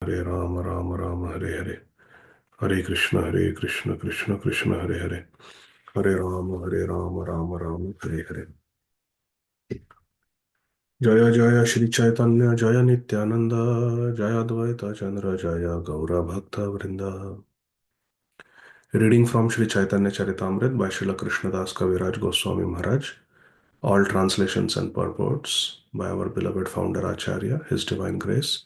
Hare Rama, Rama Rama, Hare Hare. Hare Krishna, Krishna Krishna, Hare Hare. Hare Rama, Rama Rama, Hare Hare. Jaya Jaya Shri Chaitanya, Jaya Nityananda, Jaya Advaita Chandra, Jaya Gaura Bhakta Vrinda. Reading from Shri Chaitanya Charitamrita by Srila Krishnadas Kaviraj Goswami Maharaj. All translations and purports by our beloved founder Acharya, His Divine Grace,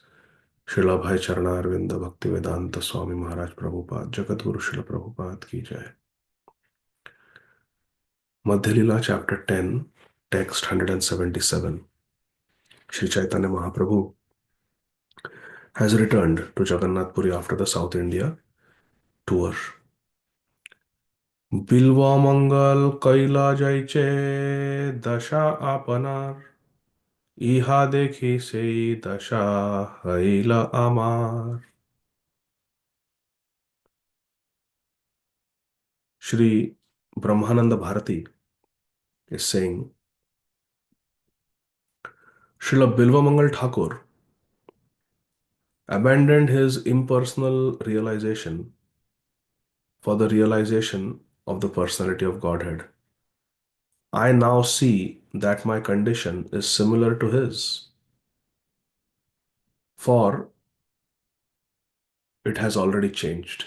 Srila Bhai Charana Arvinda Bhaktivedanta Swami Maharaj Prabhupada, Jagat Guru Srila Prabhupada ki jai. Madhya Lila chapter 10, text 177. Sri Chaitanya Mahaprabhu has returned to Jagannath Puri after the South India tour. बिल्वा मंगल कैला जायचे दशा आपनार इहा देखी से दशा हईला आमार. Shri Brahmananda Bharati is saying, Srila Bilvamangal Thakur abandoned his impersonal realization for the realization of the personality of Godhead. I now see that my condition is similar to his, for it has already changed.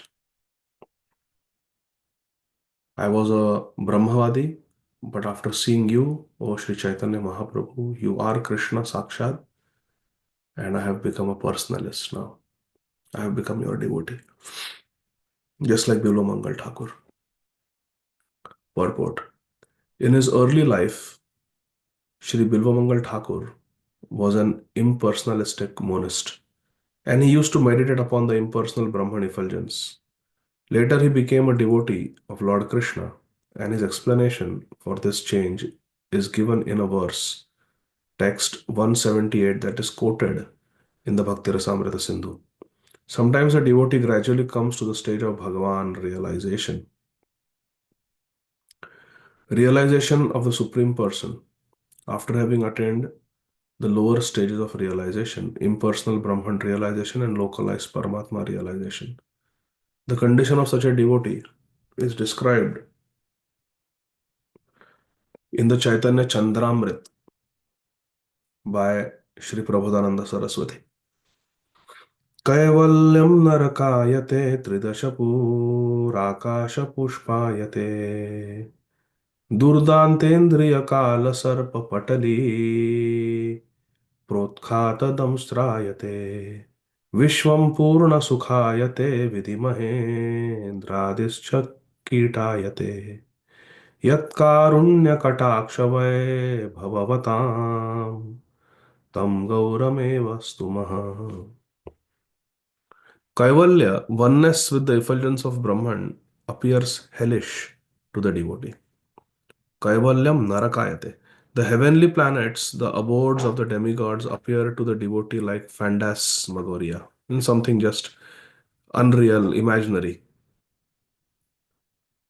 I was a Brahmavadi, but after seeing you, O Sri Chaitanya Mahaprabhu, you are Krishna Sakshat, and I have become a personalist now. I have become your devotee. Just like Bilvamangal Thakur. Purport. In his early life, Shri Bilvamangal Thakur was an impersonalistic monist, and he used to meditate upon the impersonal Brahman effulgence. Later, he became a devotee of Lord Krishna, and his explanation for this change is given in a verse, text 178, that is quoted in the Bhakti Rasamrita Sindhu. Sometimes a devotee gradually comes to the stage of Bhagavan realization. Realization of the Supreme Person. After having attained the lower stages of realization, impersonal Brahman realization and localized Paramatma realization, the condition of such a devotee is described in the Chaitanya Chandramrit by Shri Prabodhananda Saraswati. कैवल्यं नरकायते त्रिदशपुराकाशपुष्पायते दुर्दान्तेन्द्रियकालसर्पपटली प्रोत्खातदंष्ट्रायते विश्वं पूर्णसुखायते विधिमहेन्द्रादिश्च कीटायते यत्कारुण्यकटाक्षवैभवतां तं गौरमेव स्तुमः. Kaivalya, oneness with the effulgence of Brahman, appears hellish to the devotee. Kaivalyam narakayate. The heavenly planets, the abodes of the demigods, appear to the devotee like phantasmagoria, in something just unreal, imaginary.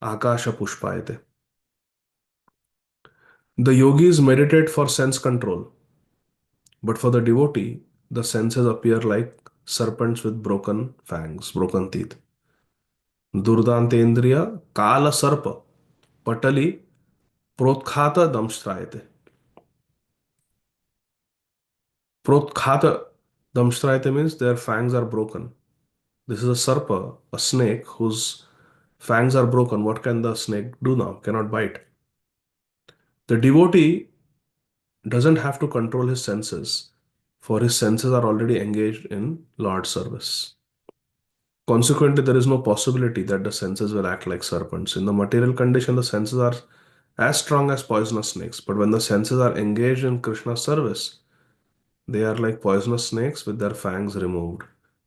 Akasha pushpayate. The yogis meditate for sense control, but for the devotee, the senses appear like serpents with broken fangs, broken teeth. Durdantendriya kala sarpa patali Protkhata damstrayate. Protkhata damstrayate means their fangs are broken. This is a sarpa, a snake whose fangs are broken. What can the snake do now? Cannot bite. The devotee doesn't have to control his senses, for his senses are already engaged in Lord's service. Consequently, there is no possibility that the senses will act like serpents. In the material condition, the senses are as strong as poisonous snakes. But when the senses are engaged in Krishna's service, they are like poisonous snakes with their fangs removed,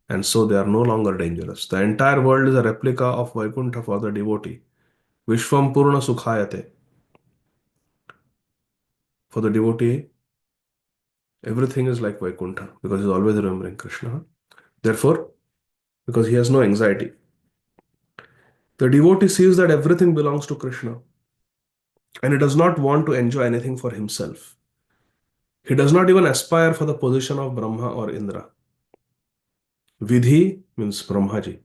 and so they are no longer dangerous. The entire world is a replica of Vaikuntha for the devotee. Vishwam Purna Sukhayate. For the devotee, everything is like Vaikuntha because he is always remembering Krishna. Therefore, because he has no anxiety, the devotee sees that everything belongs to Krishna and he does not want to enjoy anything for himself. He does not even aspire for the position of Brahma or Indra. Vidhi means Brahmaji.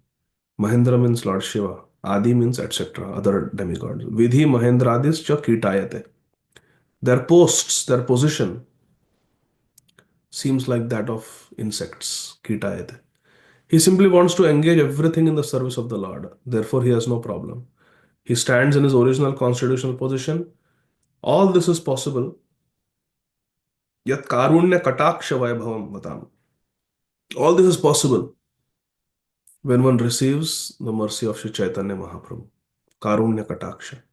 Mahendra means Lord Shiva. Adi means etc. Other demigods. Vidhi Mahendradis cha kitayate. Their posts, their position seems like that of insects. Kitayate. He simply wants to engage everything in the service of the Lord. Therefore, he has no problem. He stands in his original constitutional position. All this is possible. Yat karunya kataksha vaibhavam vatam. All this is possible when one receives the mercy of Sri Chaitanya Mahaprabhu. Karunya kataksha.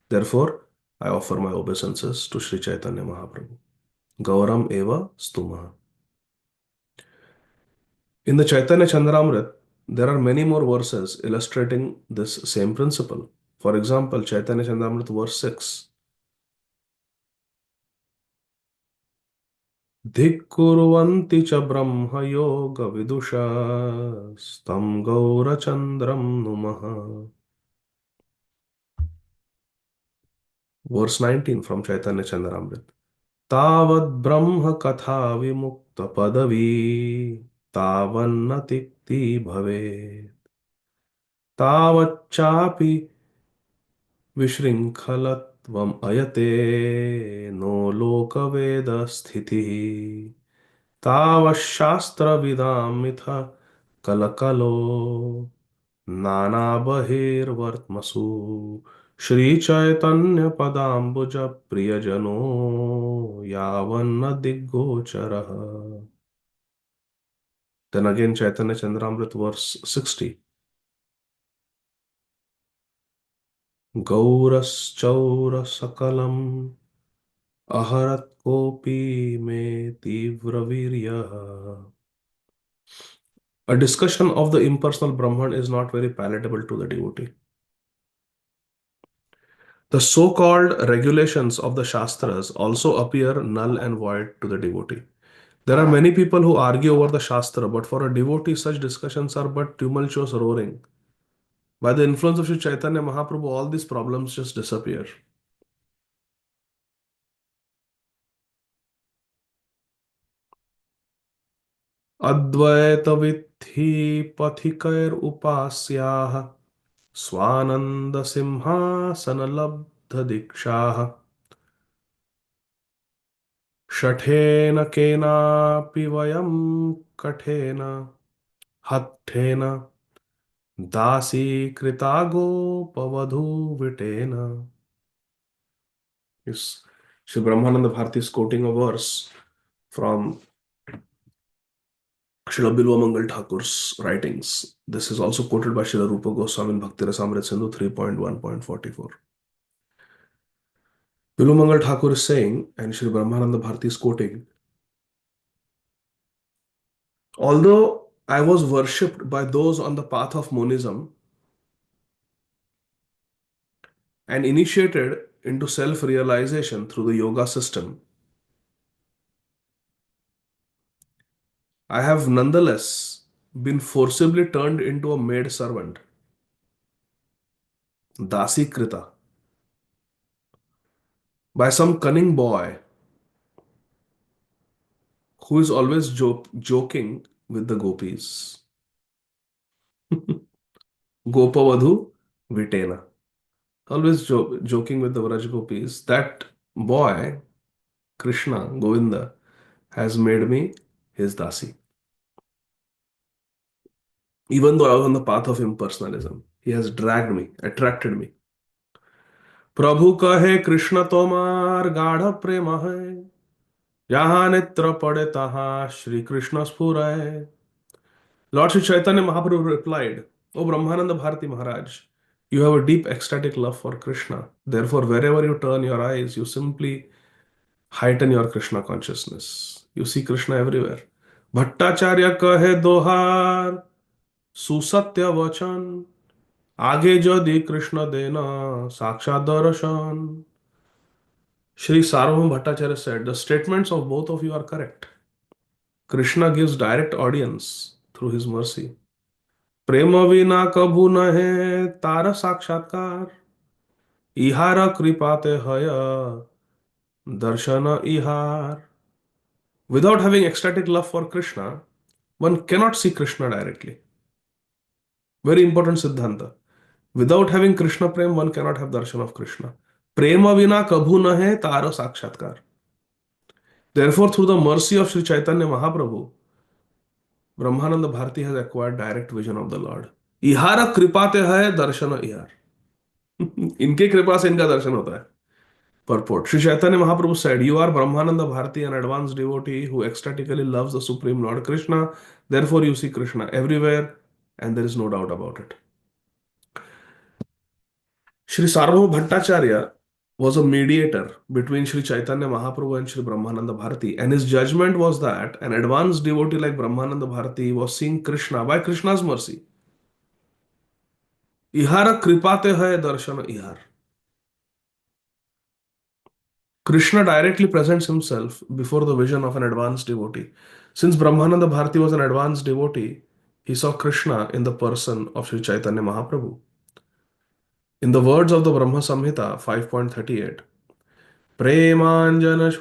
Therefore, I offer my obeisances to Sri Chaitanya Mahaprabhu. Gauram eva stuma. In the Chaitanya Chandramrit, there are many more verses illustrating this same principle. For example, Chaitanya Chandramrit verse 6. धिक्कुर्वन्ति च ब्रह्मयोगविदुषा स्तं गौरचन्द्रं नुमः. Verse 19 from Chaitanya Chandramrit. तावद् ब्रह्म कथा विमुक्त पदवी तावन्न तिक्ति भवेत् तावच्चापि विशृङ्खलत्वम् अयते नो लोकवेद स्थितिः तावशास्त्रविदां मिथ कलकलो नानाबहिर्वर्त्मसु श्रीचैतन्यपदाम्बुज प्रियजनो यावन्न दिग्गोचरः. Then again Chaitanya Chandramrit verse 60. गौरश्चौर सकलम् अहरत् कोऽपि मे तीव्रवीर्यः. A discussion of the impersonal Brahman is not very palatable to the devotee. The so-called regulations of the Shastras also appear null and void to the devotee. There are many people who argue over the Shastra, but for a devotee, such discussions are but tumultuous roaring. By the influence of Sri Chaitanya Mahaprabhu, all these problems just disappear. अद्वैतविद्धि पथिकैरुपास्याः स्वानन्दसिंहासनलब्धदीक्षाः शठेन केनापि वयं कठेन हठेन दासीकृता गोपवधूविटेन. Yes. Sri Brahmananda Bharati is quoting a verse from Srila Bilvamangal Thakur's writings. This is also quoted by Srila Rupa Goswami in Bhakti Rasamrita Sindhu 3.1.44. Bilvamangal Thakur is saying, and Sri Brahmananda Bharati is quoting, although I was worshipped by those on the path of monism and initiated into self-realization through the yoga system, I have nonetheless been forcibly turned into a maid servant, Dasi Krita, by some cunning boy who is always joking with the gopis. Gopavadhu Vitena. Always joking with the Vraj gopis. That boy, Krishna, Govinda, has made me his dasi. Even though I was on the path of impersonalism, he has dragged me, attracted me. प्रभु कहे कृष्ण तोमार गाढ़ प्रेम है जहाँ नेत्र पड़े तहाँ Shri Krishna स्फुरै. Lord Sri Chaitanya Mahaprabhu replied, O Brahmananda Bharati Maharaj, you have a deep ecstatic love for Krishna. Therefore, wherever you turn your eyes, you simply heighten your Krishna consciousness. You see Krishna everywhere. Bhattacharya kahe dohar, susatya vachan, आगे यदि कृष्ण देना साक्षात दर्शन. Sri Sarvabhauma Bhattacharya said, the statements of both of you are correct. Krishna gives direct audience through his mercy. प्रेम विना कभू न है तार साक्षात्कार इहार कृपाते हय darshan ihar. Without having ecstatic love for Krishna, One cannot see Krishna directly. Very important Siddhanta. Without having Krishna Prem, one cannot have darshan of Krishna. Prema vina kabhu nahe taro sakshatkar. Therefore, through the mercy of Sri Chaitanya Mahaprabhu, Brahmananda Bharati has acquired direct vision of the Lord. इहार कृपाते है दर्शन इहार. इनके कृपा से इनका दर्शन होता है. Purport. Sri Chaitanya Mahaprabhu said, "You are Brahmananda Bharati, an advanced devotee who ecstatically loves the Supreme Lord Krishna. Therefore, you see Krishna everywhere, and there is no doubt about it." Sri Sarvabhauma Bhattacharya was a mediator between Sri Chaitanya Mahaprabhu and Sri Brahmananda Bharati, and his judgment was that an advanced devotee like Brahmananda Bharati was seeing Krishna by Krishna's mercy. Ihara kripate hai darshan ihar. Krishna directly presents himself before the vision of an advanced devotee. Since Brahmananda Bharati was an advanced devotee, he saw Krishna in the person of Sri Chaitanya Mahaprabhu. In the words of the Brahma Samhita 5.38, Premanjana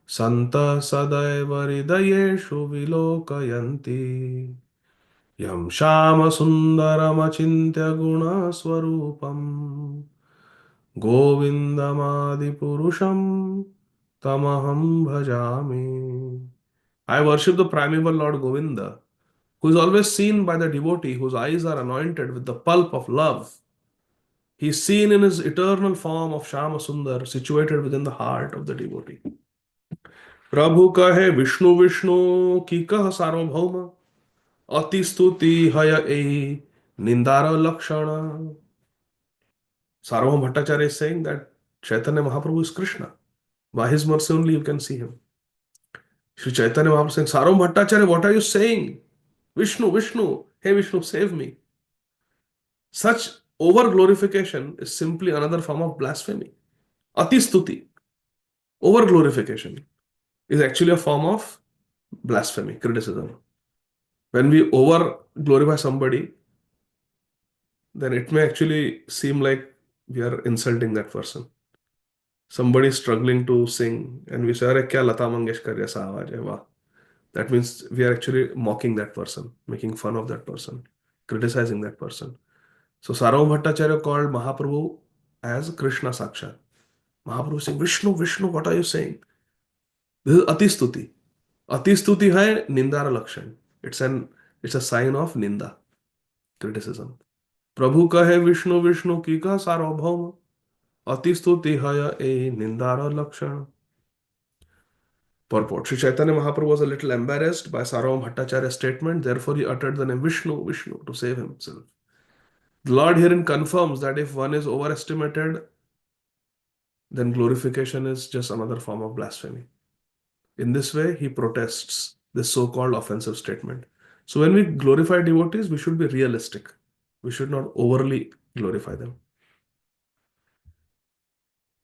Santa Sadaiva Hridayeshu Vilokayanti Yam Shama Sundaram Achintya Guna Swarupam Govindamadi Purusham Tamaham Bhajami. I worship the primeval Lord Govinda, who is always seen by the devotee whose eyes are anointed with the pulp of love. He is seen in his eternal form of Shama Sundar, situated within the heart of the devotee. प्रभु कहे विष्णु विष्णु की कह सार्वभौम अति स्तुति हय ए निंदार लक्षण. Sarvabhauma Bhattacharya is saying that Chaitanya Mahaprabhu is Krishna. By his mercy only you can see him. Sri Chaitanya Mahaprabhu is saying, Sarvabhauma Bhattacharya, what are you saying? Vishnu, Vishnu, hey Vishnu, save me. Such over glorification is simply another form of blasphemy. Ati stuti, over glorification, is actually a form of blasphemy, criticism. When we over glorify somebody, then it may actually seem like we are insulting that person. Somebody is struggling to sing, and we say, "Arey kya Lata Mangeshkar jaisa awaaz hai, wah." That means we are actually mocking that person, making fun of that person, criticizing that person. So Sarvabhauma Bhattacharya called Mahaprabhu as Krishna Sakshat. Mahaprabhu saying, Vishnu, Vishnu, what are you saying? This is Atistuti. Atistuti hai Nindara Lakshan. It's a sign of Ninda, criticism. Prabhu kahe Vishnu, Vishnu ki ka Sarvabhauma. Atistuti hai a Nindara Lakshan. Purport. Sri Chaitanya Mahaprabhu was a little embarrassed by Sarvabhauma Bhattacharya's statement, therefore he uttered the name Vishnu, Vishnu to save himself. The Lord herein confirms that if one is overestimated, then glorification is just another form of blasphemy. In this way, he protests this so-called offensive statement. So when we glorify devotees, we should be realistic. We should not overly glorify them.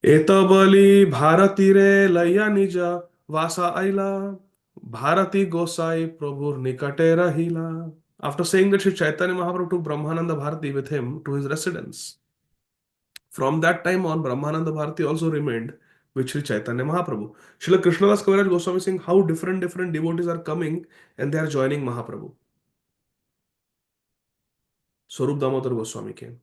Etabali Bharati re laya nija vasa aila Bharati Gosai Prabhur nikate rahila. After saying that, Sri Chaitanya Mahaprabhu took Brahmananda Bharati with him to his residence. From that time on, Brahmananda Bharati also remained with Sri Chaitanya Mahaprabhu. Srila Krishnadas Kaviraj Goswami saying how different devotees are coming and they are joining Mahaprabhu. Swarup Damodar Goswami came.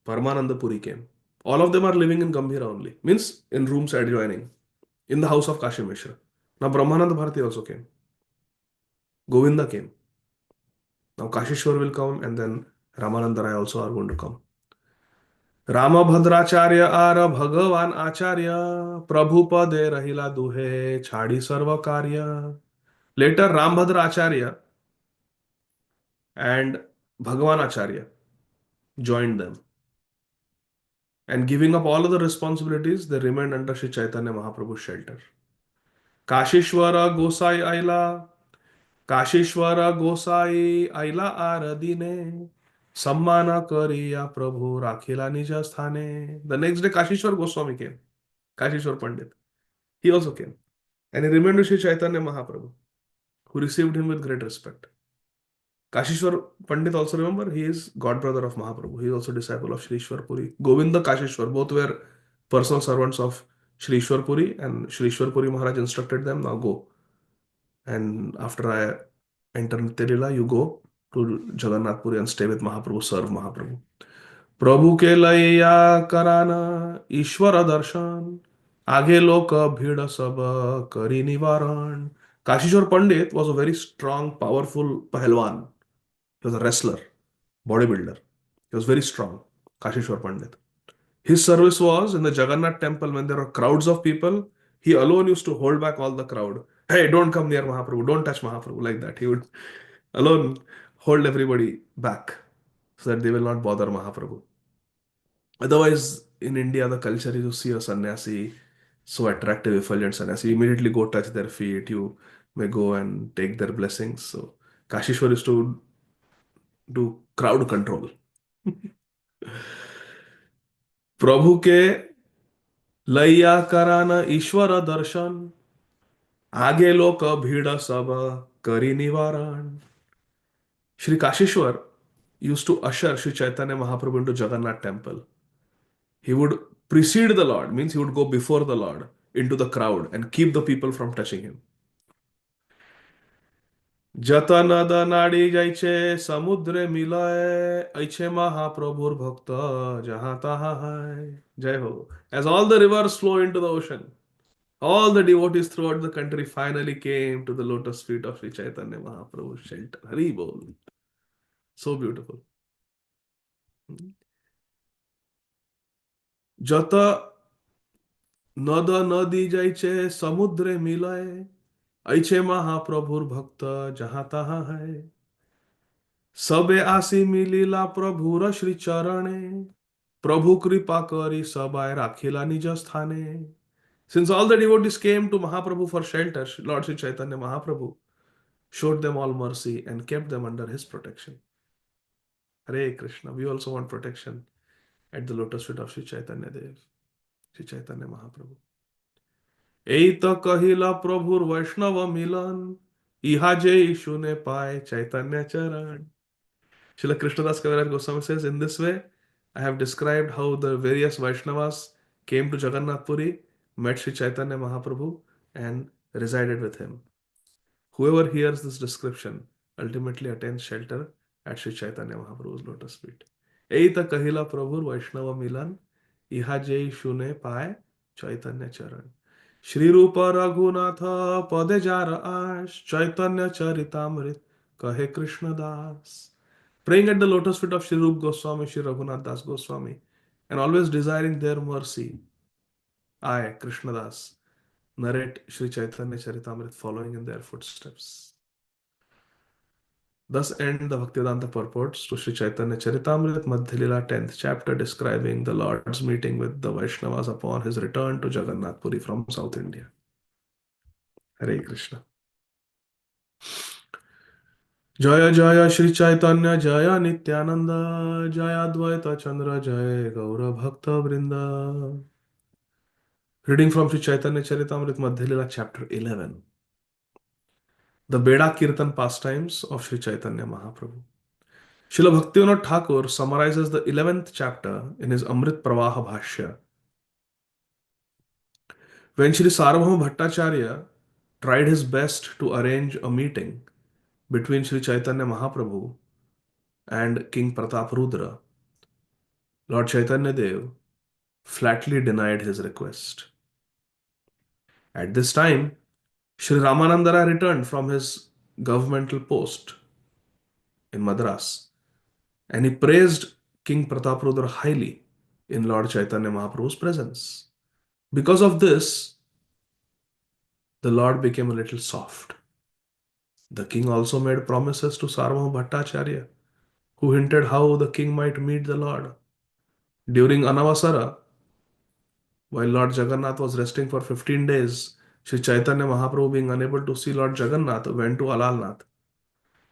Paramananda Puri came. All of them are living in Gambhira only. Means in rooms adjoining. In the house of Kashi Mishra. Now Brahmananda Bharati also came. Govinda came. Now Kashishwar will come and then Ramananda Rai also are going to come. Rambhadracharya are Bhagwan Acharya प्रभु पदे रहिला दुहे छाड़ी सर्व कार्य. Later Rambhadra Acharya and Bhagavan Acharya joined them, and giving up all other responsibilities, they remained under Sri Chaitanya Mahaprabhu's shelter. Kashishwara Gosai Aila Kashishwara Gosai Aila Aradine Sammana Kariya Prabhu Rakhila Nija Sthane. The next day Kashishwar Goswami came. Kashishwar Pandit. He also came. And he remained with Sri Chaitanya Mahaprabhu, who received him with great respect. Kashishwar Pandit also, remember, he is godbrother of Mahaprabhu. He is also disciple of Sri Ishwar Puri. Govinda Kashishwar, both were personal servants of Sri Ishwar Puri, and Sri Ishwar Puri Maharaj instructed them, now go. And after I enter Nitya you go to Jagannath Puri and stay with Mahaprabhu, serve Mahaprabhu. प्रभु के लैया कराना ईश्वर दर्शन आगे लोक भीड़ सब करी निवारण. Kashishwar Pandit was a very strong, powerful Pahalwan. He was a wrestler, bodybuilder. He was very strong, Kashishwar Pandit. His service was in the Jagannath temple when there were crowds of people. He alone used to hold back all the crowd. Hey, don't come near Mahaprabhu, don't touch Mahaprabhu, like that. He would alone hold everybody back so that they will not bother Mahaprabhu. Otherwise, in India, the culture is to see a sannyasi, so attractive, effulgent sannyasi, you immediately go touch their feet, you may go and take their blessings. So Kashishwar is to do crowd control. प्रभु के लैया कराना ईश्वर दर्शन आगे लोक भीड़ सब करी निवारण. Shri Kashishwar used to usher Shri Chaitanya Mahaprabhu into Jagannath temple. He would precede the Lord, means he would go before the Lord into the crowd and keep the people from touching him. যত নদ নাড়ি যাইছে সমুদ্রে মিলয় ऐছে মহাপ্রভুর ভক্ত যাহা তাহা হয়. Jai Ho. As all the rivers flow into the ocean, all the devotees throughout the country finally came to the lotus feet of Sri Chaitanya Mahaprabhu's shelter. Hari Bol. So beautiful. যত নদ নদী যাইছে সমুদ্রে মিলয় ऐছে মহাপ্রভুর ভক্ত যাহা তাহা হয়. सबे आसी मिलिला प्रभुर श्री चरणे प्रभु कृपा करी सबाय राखिला निज स्थाने. Since all the devotees came to Mahaprabhu for shelter, Lord Sri Chaitanya Mahaprabhu showed them all mercy and kept them under his protection. Hare Krishna. We also want protection at the lotus feet of Sri Chaitanya Dev, Sri Chaitanya Mahaprabhu. এই তো কহিলা প্রভুর বৈষ্ণব মিলন ইহা যে শুনে পায় চৈতন্য চরণ. Srila Krishnadas Kaviraj Goswami says, in this way, I have described how the various Vaishnavas came to Jagannath Puri, met Sri Chaitanya Mahaprabhu, and resided with him. Whoever hears this description ultimately attains shelter at Sri Chaitanya Mahaprabhu's lotus feet. Eita kahila Prabhur Vaishnava Milan, iha jai shune paye Chaitanya Charan. Shri Rupa Raghunatha Pade Jara Ash, Chaitanya Charitamrit, Kahe Krishna Das. Praying at the lotus feet of Sri Rup Goswami, Sri Raghunath Das Goswami, and always desiring their mercy, I, Krishna Das, narrate Sri Chaitanya Charitamrita following in their footsteps. Thus end the Bhaktivedanta purports to Sri Chaitanya Charitamrita Madhya Lila 10th chapter describing the Lord's meeting with the Vaishnavas upon his return to Jagannath Puri from South India. Hare Krishna. Jaya Jaya Shri Chaitanya Jaya Nityananda Jaya Advaita Chandra Jaya Gaura Bhakta Vrinda. Reading from Sri Chaitanya Charitamrita Madhya Lila chapter 11. The Beda Kirtan pastimes of Sri Chaitanya Mahaprabhu. Srila Bhaktivinoda Thakur summarizes the 11th chapter in his Amrit Pravaha Bhashya. When Sri Sarvabhauma Bhattacharya tried his best to arrange a meeting between Sri Chaitanya Mahaprabhu and King Pratap Rudra, Lord Chaitanya Dev flatly denied his request. At this time, Sri Ramananda Rai returned from his governmental post in Madras and he praised King Prataprudra highly in Lord Chaitanya Mahaprabhu's presence. Because of this, the Lord became a little soft. The king also made promises to Sarvabhauma Bhattacharya, who hinted how the king might meet the Lord. During Anavasara, while Lord Jagannath was resting for 15 days, Sri Chaitanya Mahaprabhu, being unable to see Lord Jagannath, went to Alalnath.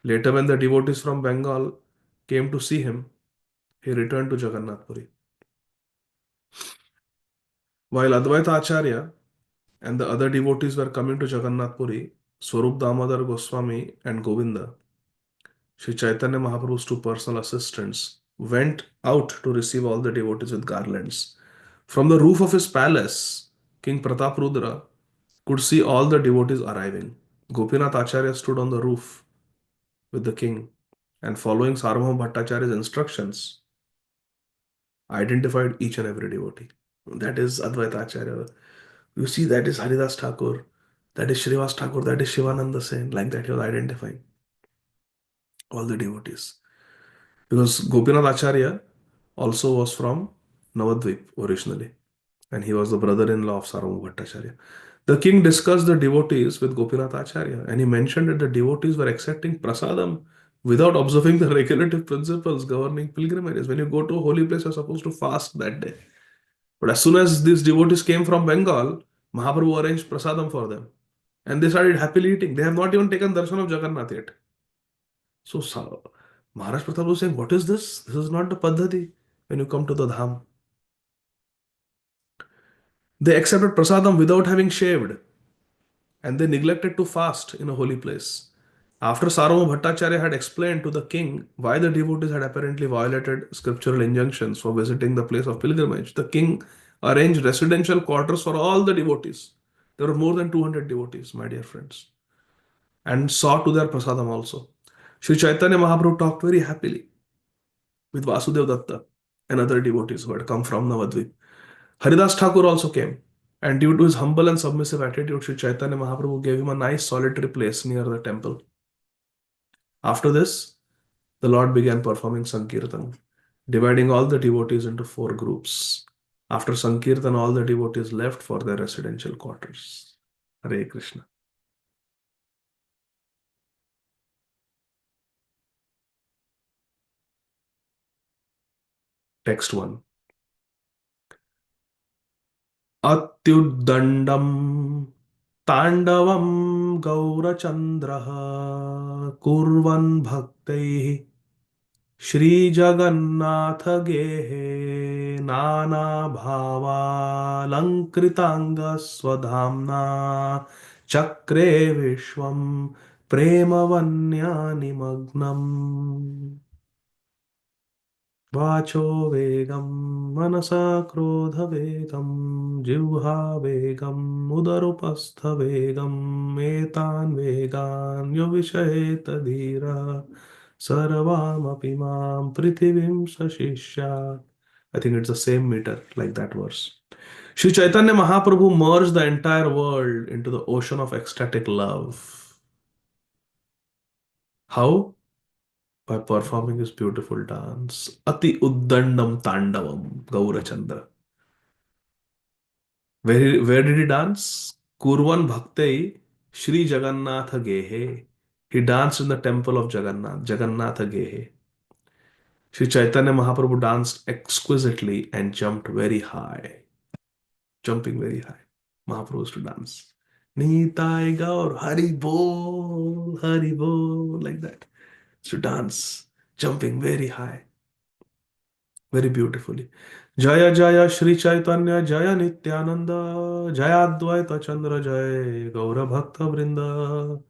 Later, when the devotees from Bengal came to see him, he returned to Jagannath Puri. While Advaita Acharya and the other devotees were coming to Jagannath Puri, Swarup Damodar Goswami and Govinda, Sri Chaitanya Mahaprabhu's two personal assistants, went out to receive all the devotees with garlands. From the roof of his palace, King Prataprudra could see all the devotees arriving. Gopinath Acharya stood on the roof with the king and, following Sarvabhauma Bhattacharya's instructions, identified each and every devotee. That is Advaita Acharya. You see, that is Haridas Thakur, that is Srivas Thakur, that is Shivananda Sen. Like that, he was identifying all the devotees. Because Gopinath Acharya also was from Navadvip originally, and he was the brother-in-law of Sarvabhauma Bhattacharya. The king discussed the devotees with Gopinath Acharya, and he mentioned that the devotees were accepting prasadam without observing the regulative principles governing pilgrimages. When you go to a holy place, you're supposed to fast that day. But as soon as these devotees came from Bengal, Mahaprabhu arranged prasadam for them. And they started happily eating. They have not even taken darshan of Jagannath yet. So Maharaj Pratap was saying, what is this? This is not the Paddhati when you come to the Dham. They accepted prasadam without having shaved, and they neglected to fast in a holy place. After Sarvabhauma Bhattacharya had explained to the king why the devotees had apparently violated scriptural injunctions for visiting the place of pilgrimage, the king arranged residential quarters for all the devotees. There were more than 200 devotees, my dear friends, and saw to their prasadam also. Sri Chaitanya Mahaprabhu talked very happily with Vasudev Datta and other devotees who had come from Navadvip. Haridas Thakur also came, and due to his humble and submissive attitude, Sri Chaitanya Mahaprabhu gave him a nice solitary place near the temple. After this, the Lord began performing Sankirtan, dividing all the devotees into four groups. After Sankirtan, all the devotees left for their residential quarters. Hare Krishna. Text 1. अत्युद्दण्डं ताण्डवं गौरचन्द्रः कुर्वन् भक्तैः श्रीजगन्नाथगेहे नानाभावालङ्कृताङ्गस्वधाम्ना चक्रे विश्वं प्रेमवन्या निमग्नम् वाचो वेगं मनसा क्रोधवेगं जिह्वा वेगम् उदरुपस्थवेगम् एतान् वेगान् यो विषयेत धीरः सर्वामपि मां पृथिवीं सशिष्यात्. I think it's the same meter like that verse. Sri Chaitanya Mahaprabhu merged the entire world into the ocean of ecstatic love. How? By performing his beautiful dance. Ati Uddandam Tandavam, Gaurachandra. Where did he dance? Kurvan Bhaktai Shri Jagannatha Gehe. He danced in the temple of Jagannath, Jagannatha Gehe. Sri Chaitanya Mahaprabhu danced exquisitely and jumped very high. Jumping very high. Mahaprabhu used to dance. Nitai Gaur, Hari Bol, like that. To dance, jumping very high, very beautifully. Jaya Jaya Shri Chaitanya Jaya Nityananda Jaya Advaita Chandra Jaya Gaura Bhakta Vrinda.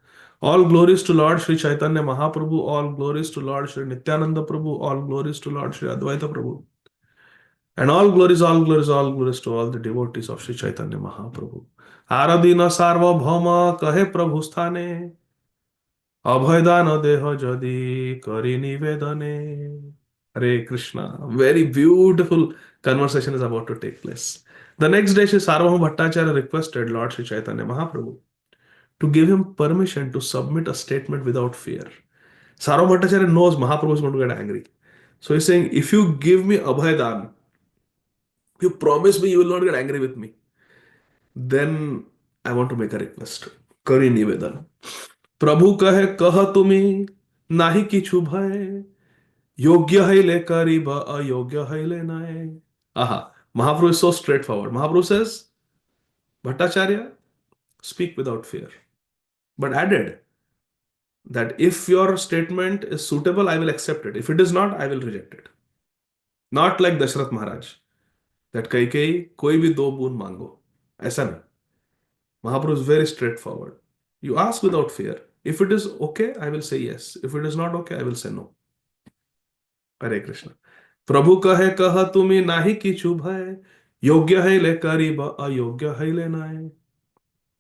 All glories to Lord Shri Chaitanya Mahaprabhu, all glories to Lord Shri Nityananda Prabhu, all glories to Lord Shri Advaita Prabhu. And all glories, all glories, all glories to all the devotees of Shri Chaitanya Mahaprabhu. Aradina Sarva Bhauma Kahe Prabhu Sthane অভয়দান দেহ যদি করি নিবেদনে. Hare Krishna. Very beautiful conversation is about to take place. The next day, Sri Sarvabhauma Bhattacharya requested Lord Sri Chaitanya Mahaprabhu to give him permission to submit a statement without fear. Sarvabhauma Bhattacharya knows Mahaprabhu is going to get angry. So he's saying, if you give me Abhaydan, if you promise me you will not get angry with me, then I want to make a request. Kari Nivedan. प्रभु कहे कह तुमी नाही किछु भय योग्य हईले करीब अयोग्य हईले नय. Aha, Mahaprabhu is so straightforward. Mahaprabhu says, Bhattacharya, speak without fear. But added that if your statement is suitable, I will accept it. If it is not, I will reject it. Not like Dashrath Maharaj, that Kaikeyi, koi bhi do boon mango. ऐसा नहीं. Mahaprabhu is very straightforward. You ask without fear. If it is okay, I will say yes. If it is not okay, I will say no. Hare Krishna. प्रभु कहे कह तुमी नाही किछु भय योग्य है ले करीब, अयोग्य है ले नाय.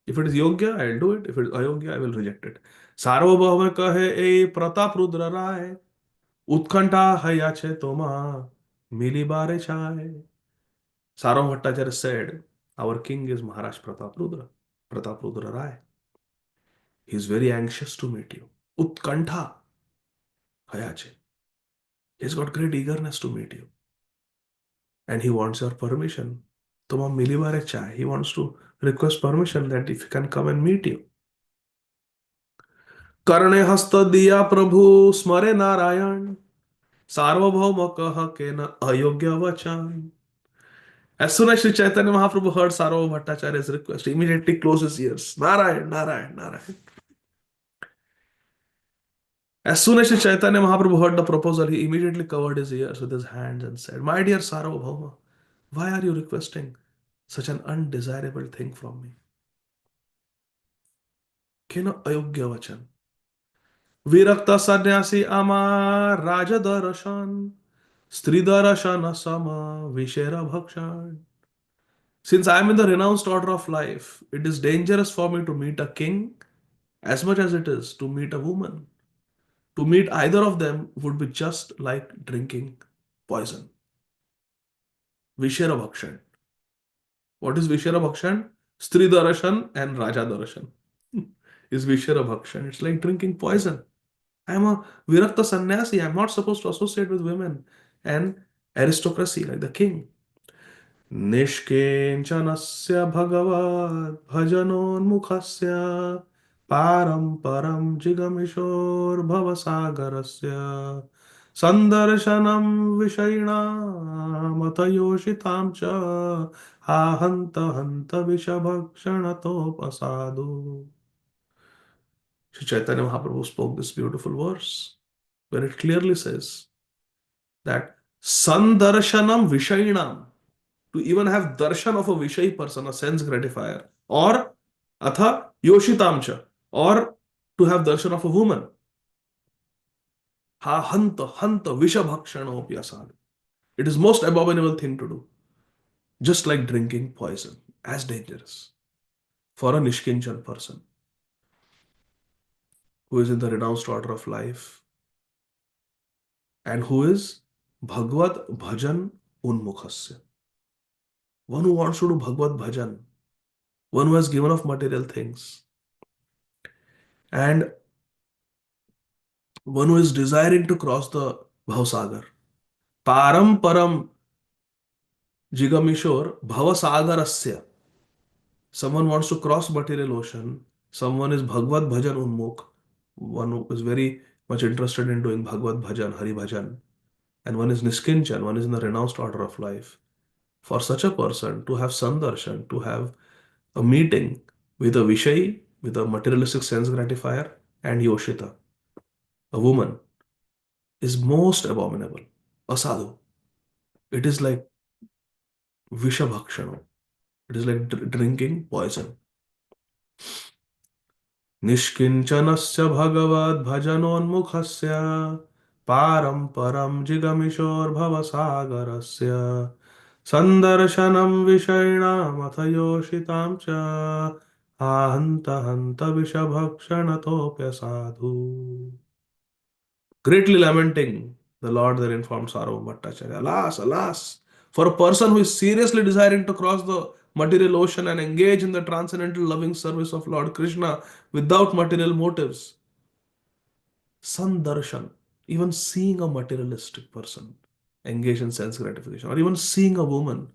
If it is yogya, I'll do it. If it is ayogya, I will reject it. सार्वभौम कहे ए प्रताप रुद्र राय, उत्कंठा हया छे तोमा मिली बारे छाय. Sarvam Bhattacharya said, our king is Maharaj Pratap Rudra, Pratap Rudra Rai. He is very anxious to meet you. Utkantha haya छे. He's got great eagerness to meet you. And he wants your permission. Toma mili bare chai. He wants to request permission that if he can come and meet you. करणे हस्त दिया प्रभु स्मरे नारायण सार्वभौम कह के न अयोग्य वचन. As soon as Sri Chaitanya Mahaprabhu heard Sarva Bhattacharya's request, he immediately closed his ears. Narayan, Narayan, Narayan. As soon as Sri Chaitanya Mahaprabhu heard the proposal, he immediately covered his ears with his hands and said, my dear Sarvabhauma, why are you requesting such an undesirable thing from me? Kena ayogya vachan. Virakta sannyasi ama raja darashan, stri darashana sama vishera bhakshan. Since I am in the renounced order of life, it is dangerous for me to meet a king as much as it is to meet a woman. To meet either of them would be just like drinking poison. Vishera bhakshan. What is Vishera bhakshan? Stri darashan and Raja darashan is Vishera bhakshan. It's like drinking poison. I am a Virakta sannyasi. I am not supposed to associate with women and aristocracy like the king. निष्किञ्चनस्य Bhagavad भजनोन्मुखस्य पारं परं जिगमिषोर्भवसागरस्य सन्दर्शनं विषयिणामतयोषितां च हा हन्त हन्त विषभक्षणतोपसादु. Sri Chaitanya Mahaprabhu spoke this beautiful verse where it clearly says that sandarshanam vishayinam, to even have darshan of a Vishay person, a sense gratifier, or atha yoshitamcha, or to have darshan of a woman. Ha hanta hanta vishabhakshano pyasad. It is most abominable thing to do. Just like drinking poison, as dangerous for a Nishkinchan person who is in the renounced order of life and who is Bhagavad Bhajan Unmukhasya. One who wants to do Bhagavad Bhajan, one who has given up material things, and one who is desiring to cross the Bhavsagar. Param param jigamishor bhavasagarasya. Someone wants to cross material ocean. Someone is Bhagavad Bhajan Unmukh. One who is very much interested in doing Bhagavad Bhajan, Hari Bhajan. And one is Niskinchan, one is in the renounced order of life. For such a person to have Sandarshan, to have a meeting with a Vishay, with a materialistic sense gratifier, and Yoshita, a woman, is most abominable. Asadhu. It is like Vishabhakshana. It is like drinking poison. निष्किञ्चनस्य भगवद्भजनोन्मुखस्य पारं परं जिगमिषोर्भवसागरस्य सन्दर्शनं विषयिणामथ योषितां च आहन्त हन्त विषभक्षणतोऽप्यसाधु. Greatly lamenting, the Lord then informed Sarvam Bhattacharya, alas, alas, for a person who is seriously desiring to cross the material ocean and engage in the transcendental loving service of Lord Krishna without material motives, sandarshan, even seeing a materialistic person engage in sense gratification, or even seeing a woman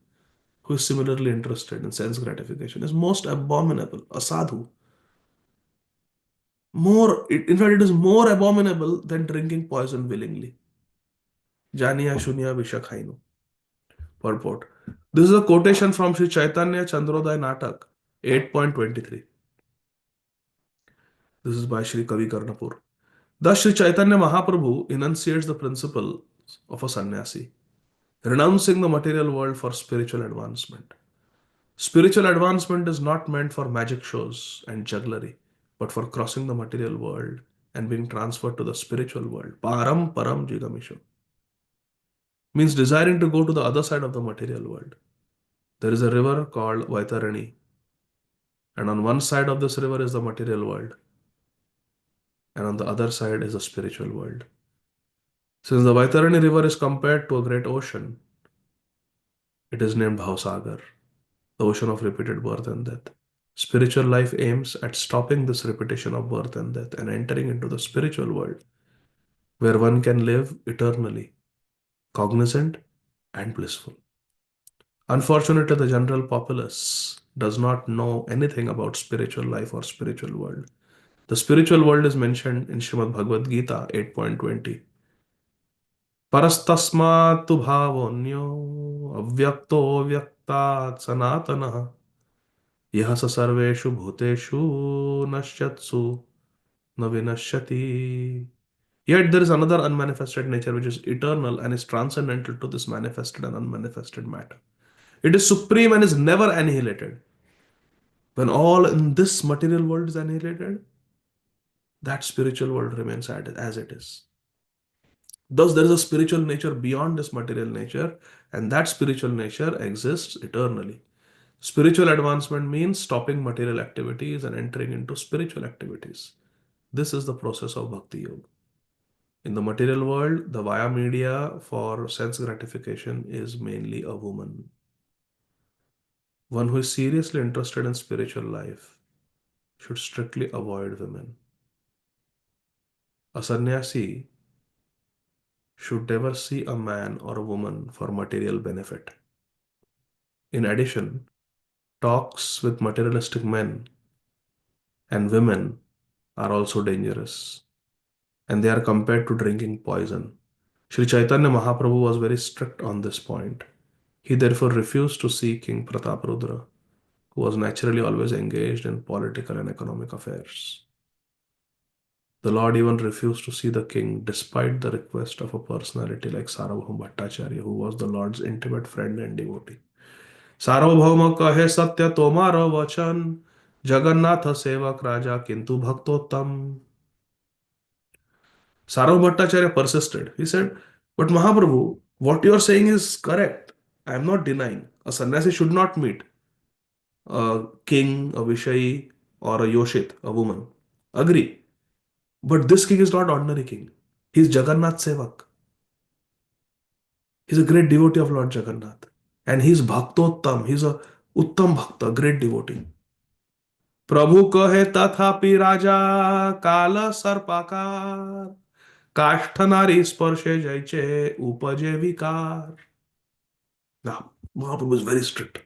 who is similarly interested in sense gratification is most abominable, a sadhu. In fact, it is more abominable than drinking poison willingly. Janiya Shunya Vishakhinu. Purport. This is a quotation from Sri Chaitanya Chandrodaya Natak 8.23. This is by Sri Kavi Karnapur. Thus, Sri Chaitanya Mahaprabhu enunciates the principle of a sannyasi, renouncing the material world for spiritual advancement. Spiritual advancement is not meant for magic shows and jugglery, but for crossing the material world and being transferred to the spiritual world. Param Param Jigamisho means desiring to go to the other side of the material world. There is a river called Vaitarani, and on one side of this river is the material world, and on the other side is the spiritual world. Since the Vaitarani river is compared to a great ocean, it is named Bhavsagar, the ocean of repeated birth and death. Spiritual life aims at stopping this repetition of birth and death and entering into the spiritual world where one can live eternally, cognizant and blissful. Unfortunately, the general populace does not know anything about spiritual life or spiritual world. The spiritual world is mentioned in Srimad Bhagavad Gita 8.20. Parastasmattu bhavonyo avyakto vyaktat sanatana यह स सर्वेषु भूतेषु नश्यत्सु न vinashyati. Yet there is another unmanifested nature which is eternal and is transcendental to this manifested and unmanifested matter. It is supreme and is never annihilated. When all in this material world is annihilated, that spiritual world remains as it is. Thus, there is a spiritual nature beyond this material nature, and that spiritual nature exists eternally. Spiritual advancement means stopping material activities and entering into spiritual activities. This is the process of Bhakti Yoga. In the material world, the via media for sense gratification is mainly a woman. One who is seriously interested in spiritual life should strictly avoid women. A sannyasi should never see a man or a woman for material benefit. In addition, talks with materialistic men and women are also dangerous, and they are compared to drinking poison. Sri Chaitanya Mahaprabhu was very strict on this point. He therefore refused to see King Prataparudra, who was naturally always engaged in political and economic affairs. The Lord even refused to see the king despite the request of a personality like Sarvabhauma Bhattacharya, who was the Lord's intimate friend and devotee. सार्वभौम कहे सत्य तोमार वचन जगन्नाथ सेवक राजा किंतु भक्तोत्तम. Sarvabhauma Bhattacharya persisted. He said, but Mahaprabhu, what you are saying is correct. I am not denying. A sannyasi should not meet a king, a Vishayi, or a Yoshit, a woman. Agree. But this king is not ordinary king. He is Jagannath Sevak. He is a great devotee of Lord Jagannath. And he is Bhaktottam. He is a Uttam Bhakta, great devotee. प्रभु कहे तथापि राजा काल सर्पाकार काष्ठ नारी स्पर्शे जैचे उपजे विकार. Now, Mahaprabhu is very strict.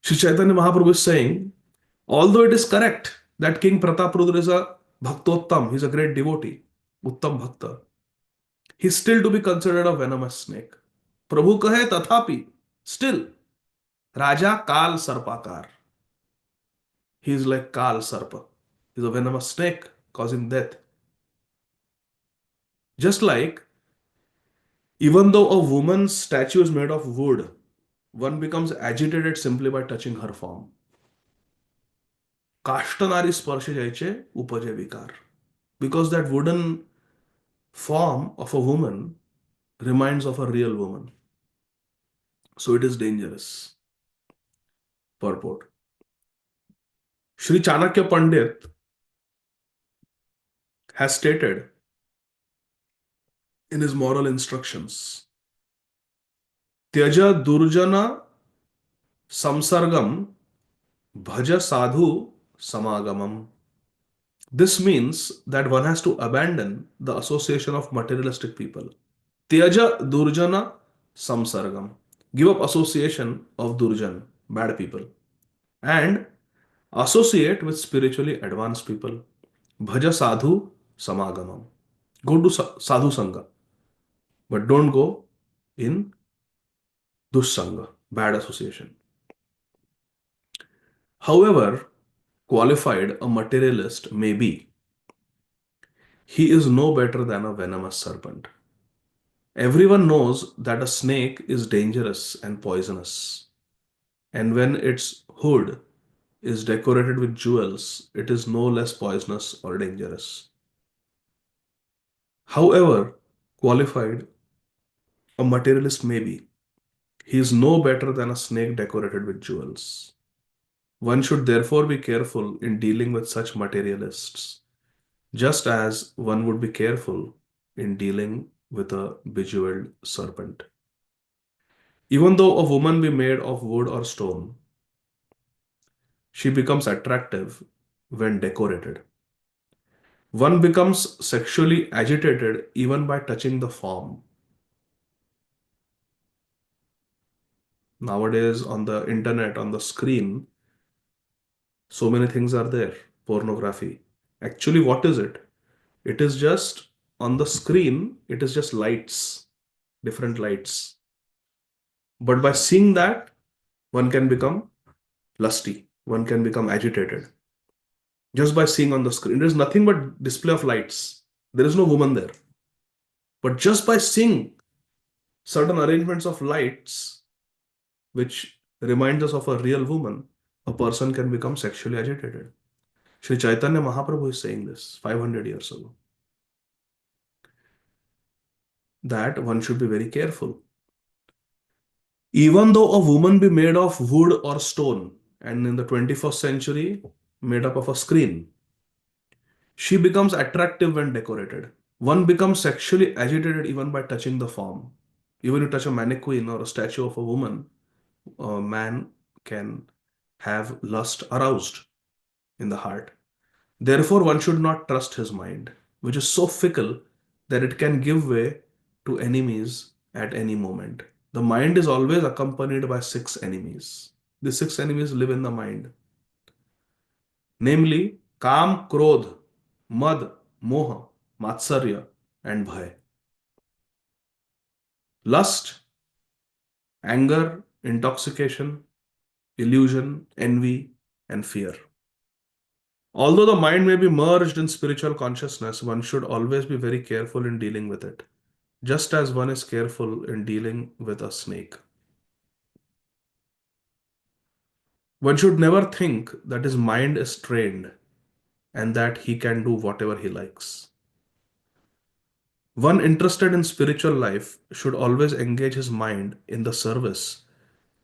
Sri Chaitanya Mahaprabhu is saying, although it is correct that King Prataparudra is a Bhaktottam, he is a great devotee, Uttam Bhakta, he is still to be considered a venomous snake. Prabhu kahe tathapi, still, Raja Kal Sarpakar. He is like Kal Sarpa. He is a venomous snake causing death. Just like, even though a woman's statue is made of wood, one becomes agitated simply by touching her form. Kashtanari sparshe jaiche upaje vikar. Because that wooden form of a woman reminds of a real woman. So it is dangerous. Purport. Sri Chanakya Pandit has stated in his moral instructions, Tyaja Durjana Samsargam Bhaja Sadhu Samagamam. This means that one has to abandon the association of materialistic people. Tyaja Durjana Samsargam. Give up association of Durjan, bad people, and associate with spiritually advanced people. Bhaja Sadhu Samagamam. Go to Sadhu Sangha, but don't go in Dussanga, bad association. However qualified a materialist may be, he is no better than a venomous serpent. Everyone knows that a snake is dangerous and poisonous, and when its hood is decorated with jewels, it is no less poisonous or dangerous. However qualified a materialist may be, He is no better than a snake decorated with jewels. One should therefore be careful in dealing with such materialists, just as one would be careful in dealing with a bejeweled serpent. Even though a woman be made of wood or stone, she becomes attractive when decorated. One becomes sexually agitated even by touching the form. Nowadays, on the internet, on the screen, so many things are there. Pornography. Actually, what is it? It is just on the screen, it is just lights, different lights. But by seeing that, one can become lusty, one can become agitated just by seeing on the screen. There is nothing but display of lights. There is no woman there. But just by seeing certain arrangements of lights, which reminds us of a real woman, a person can become sexually agitated. Sri Chaitanya Mahaprabhu is saying this 500 years ago, that one should be very careful. Even though a woman be made of wood or stone, and in the 21st century, made up of a screen, she becomes attractive when decorated. One becomes sexually agitated even by touching the form. Even you touch a mannequin or a statue of a woman, a man can have lust aroused in the heart. Therefore, one should not trust his mind, which is so fickle that it can give way to enemies at any moment. The mind is always accompanied by six enemies. The six enemies live in the mind, namely Kam, Krodh, Mad, Moha, Matsarya, and Bhay. Lust, anger, intoxication, illusion, envy, and fear. Although the mind may be merged in spiritual consciousness, one should always be very careful in dealing with it, just as one is careful in dealing with a snake. One should never think that his mind is trained and that he can do whatever he likes. One interested in spiritual life should always engage his mind in the service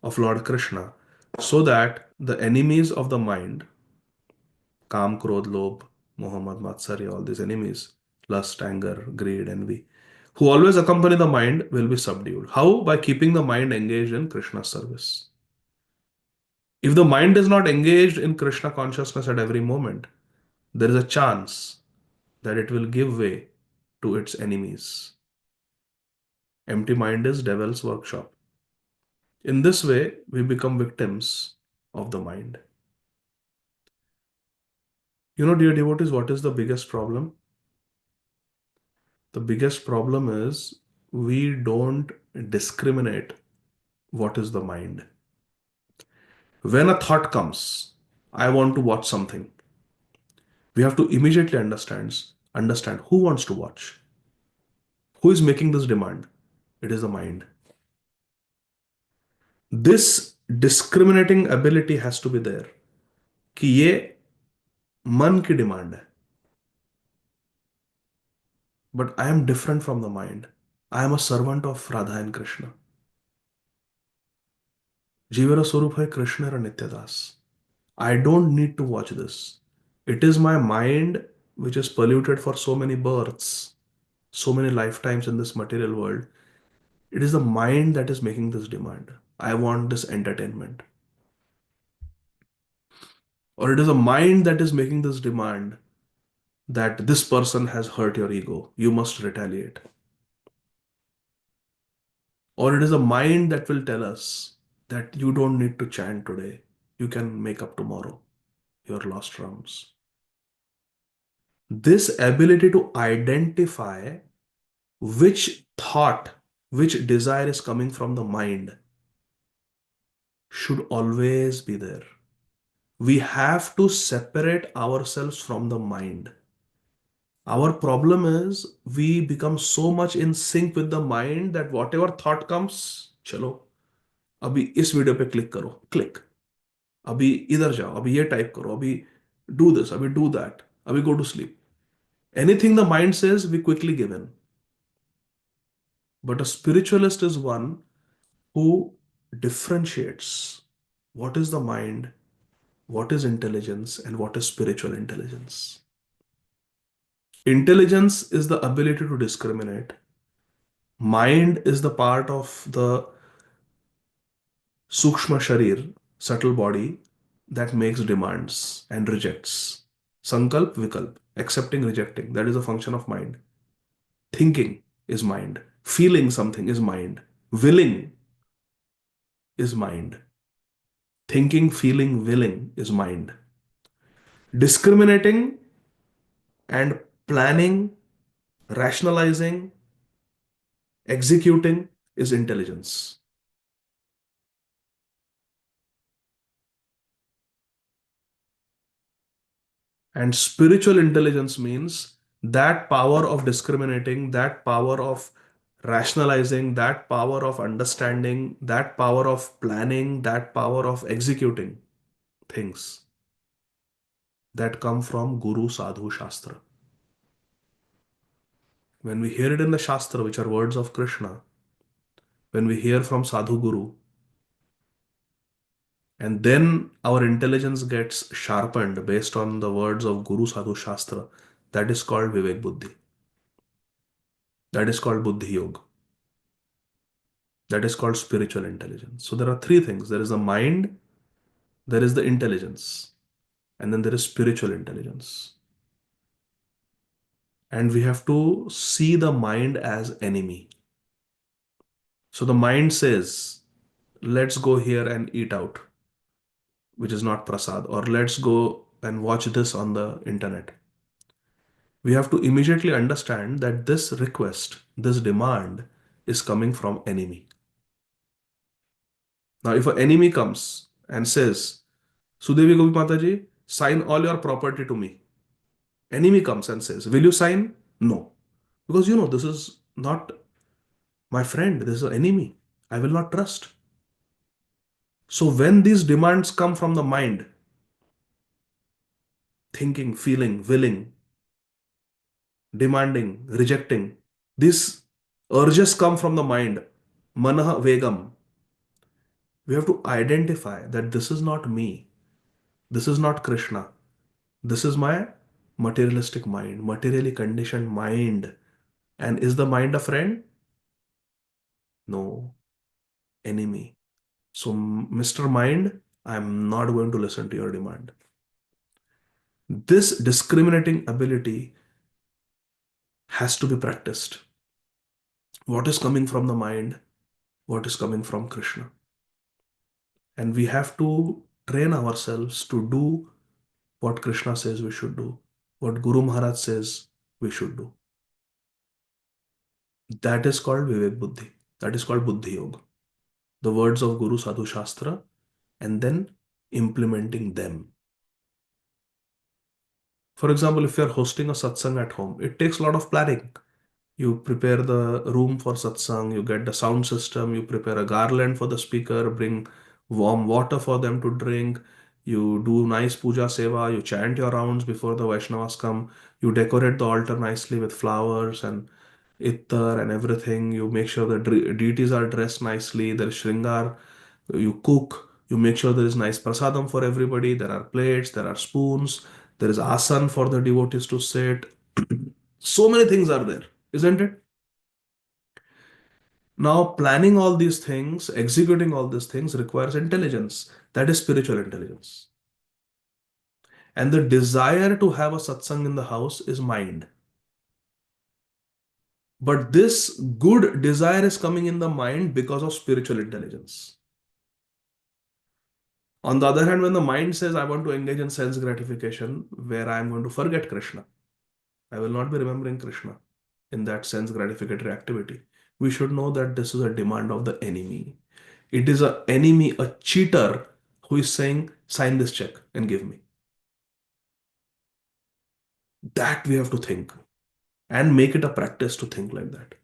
of Lord Krishna so that the enemies of the mind, Kam, Krodh, Lobh, Muhammad, Matsarya, all these enemies, lust, anger, greed, envy, who always accompany the mind, will be subdued. How? By keeping the mind engaged in Krishna's service. If the mind is not engaged in Krishna consciousness at every moment, there is a chance that it will give way to its enemies. Empty mind is devil's workshop. In this way, we become victims of the mind. You know, dear devotees, what is the biggest problem? The biggest problem is we don't discriminate what is the mind. When a thought comes, I want to watch something, we have to immediately understand who wants to watch, who is making this demand. It is the mind. This discriminating ability has to be there कि ये मन की demand है. But I am different from the mind. I am a servant of Radha and Krishna. Jivara Swarup hai Krishna ra Nityadas. I don't need to watch this. It is my mind which is polluted for so many births, so many lifetimes in this material world. It is the mind that is making this demand. I want this entertainment. Or it is a mind that is making this demand that this person has hurt your ego. You must retaliate. Or it is a mind that will tell us that you don't need to chant today. You can make up tomorrow your lost rounds. This ability to identify which thought, which desire is coming from the mind should always be there. We have to separate ourselves from the mind. Our problem is we become so much in sync with the mind that whatever thought comes, चलो अभी इस video पे click करो, click. अभी इधर जाओ, अभी ये टाइप करो, अभी do this, अभी do that, अभी go to sleep. Anything the mind says, we quickly give in. But a spiritualist is one who differentiates what is the mind, what is intelligence, and what is spiritual intelligence. Intelligence is the ability to discriminate. Mind is the part of the Sukshma Sharir, subtle body, that makes demands and rejects. Sankalp, Vikalp, accepting, rejecting, that is a function of mind. Thinking is mind. Feeling something is mind. Willing is mind. Thinking, feeling, willing is mind. Discriminating and planning, rationalizing, executing is intelligence. And spiritual intelligence means that power of discriminating, that power of rationalizing, that power of understanding, that power of planning, that power of executing things that come from Guru, Sadhu, Shastra. When we hear it in the Shastra, which are words of Krishna, when we hear from Sadhu Guru, and then our intelligence gets sharpened based on the words of Guru, Sadhu, Shastra, that is called Vivek Buddhi. That is called Buddhi Yoga. That is called spiritual intelligence. So there are three things: there is the mind, there is the intelligence, and then there is spiritual intelligence. And we have to see the mind as enemy. So the mind says, let's go here and eat out, which is not prasad, or let's go and watch this on the internet. We have to immediately understand that this request, this demand is coming from enemy. Now, if an enemy comes and says, Sudevi Gopi Mataji, sign all your property to me. Enemy comes and says, will you sign? No. Because this is not my friend, this is an enemy. I will not trust. So when these demands come from the mind, thinking, feeling, willing, demanding, rejecting, these urges come from the mind, manah vegam. We have to identify that this is not me, this is not Krishna, this is my materialistic mind, materially conditioned mind. And is the mind a friend? No, enemy. So, Mr. Mind, I'm not going to listen to your demand. This discriminating ability has to be practiced. What is coming from the mind? What is coming from Krishna? And we have to train ourselves to do what Krishna says we should do, what Guru Maharaj says we should do. That is called Vivek Buddhi. That is called Buddhi Yoga. The words of Guru Sadhu Shastra and then implementing them. For example, if you're hosting a satsang at home, it takes a lot of planning. You prepare the room for satsang, you get the sound system, you prepare a garland for the speaker, bring warm water for them to drink, you do nice puja seva, you chant your rounds before the Vaishnavas come, you decorate the altar nicely with flowers and ittar and everything. You make sure the deities are dressed nicely, there is shringar, you cook, you make sure there is nice prasadam for everybody, there are plates, there are spoons, there is asan for the devotees to sit. So many things are there, isn't it? Now, planning all these things, executing all these things requires intelligence. That is spiritual intelligence. And the desire to have a satsang in the house is mind. But this good desire is coming in the mind because of spiritual intelligence. On the other hand, when the mind says, I want to engage in sense gratification, where I am going to forget Krishna, I will not be remembering Krishna in that sense gratificatory activity. We should know that this is a demand of the enemy. It is an enemy, a cheater who is saying, sign this check and give me. That we have to think and make it a practice to think like that.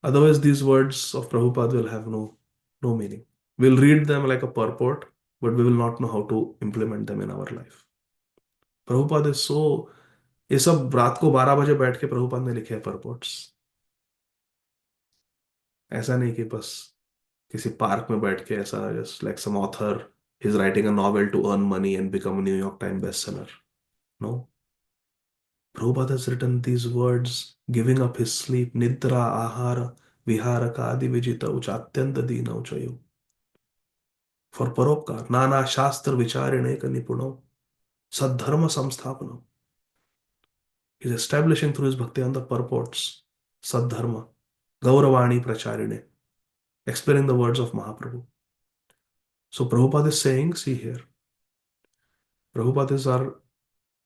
Otherwise, these words of Prabhupada will have no meaning. We'll read them like a purport, but we will not know how to implement them in our life. Prabhupada is so, ये सब रात को 12 बजे बैठ के प्रभुपाद ने लिखे हैं purports. ऐसा नहीं कि बस किसी पार्क में बैठ के ऐसा, just like some author is writing a novel to earn money and become a New York time bestseller. No. Prabhupada has written these words, giving up his sleep, nidra, ahara, viharaka, adi vijita, ucha atyanta dina uchayo. For paropkar, nana shastra vicharine ka nipuno, sadharma samsthapanam. He's establishing through his bhakti on the purports, sadharma, gauravani pracharine, explaining the words of Mahaprabhu. So Prabhupada is saying, see here, Prabhupada is our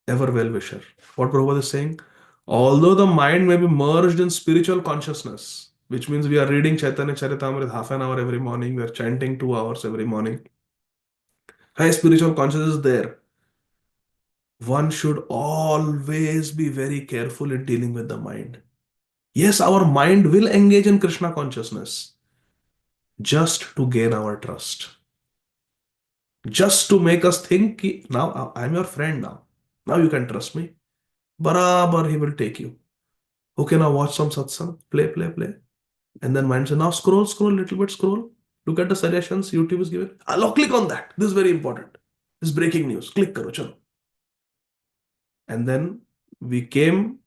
ever well wisher. What Prabhupada is saying, although the mind may be merged in spiritual consciousness, which means we are reading Chaitanya Charitamrita half an hour every morning, we are chanting 2 hours every morning. High spiritual consciousness is there. One should always be very careful in dealing with the mind. Yes, our mind will engage in Krishna consciousness just to gain our trust, just to make us think, ki, now I'm your friend now. Now you can trust me. Barabar he will take you. Okay, now watch some satsang, play, play, play. And then mind says, now scroll, scroll, little bit scroll. Look at the suggestions YouTube is given. I'll click on that. This is very important. This is breaking news. Click karo, chalo. And then we came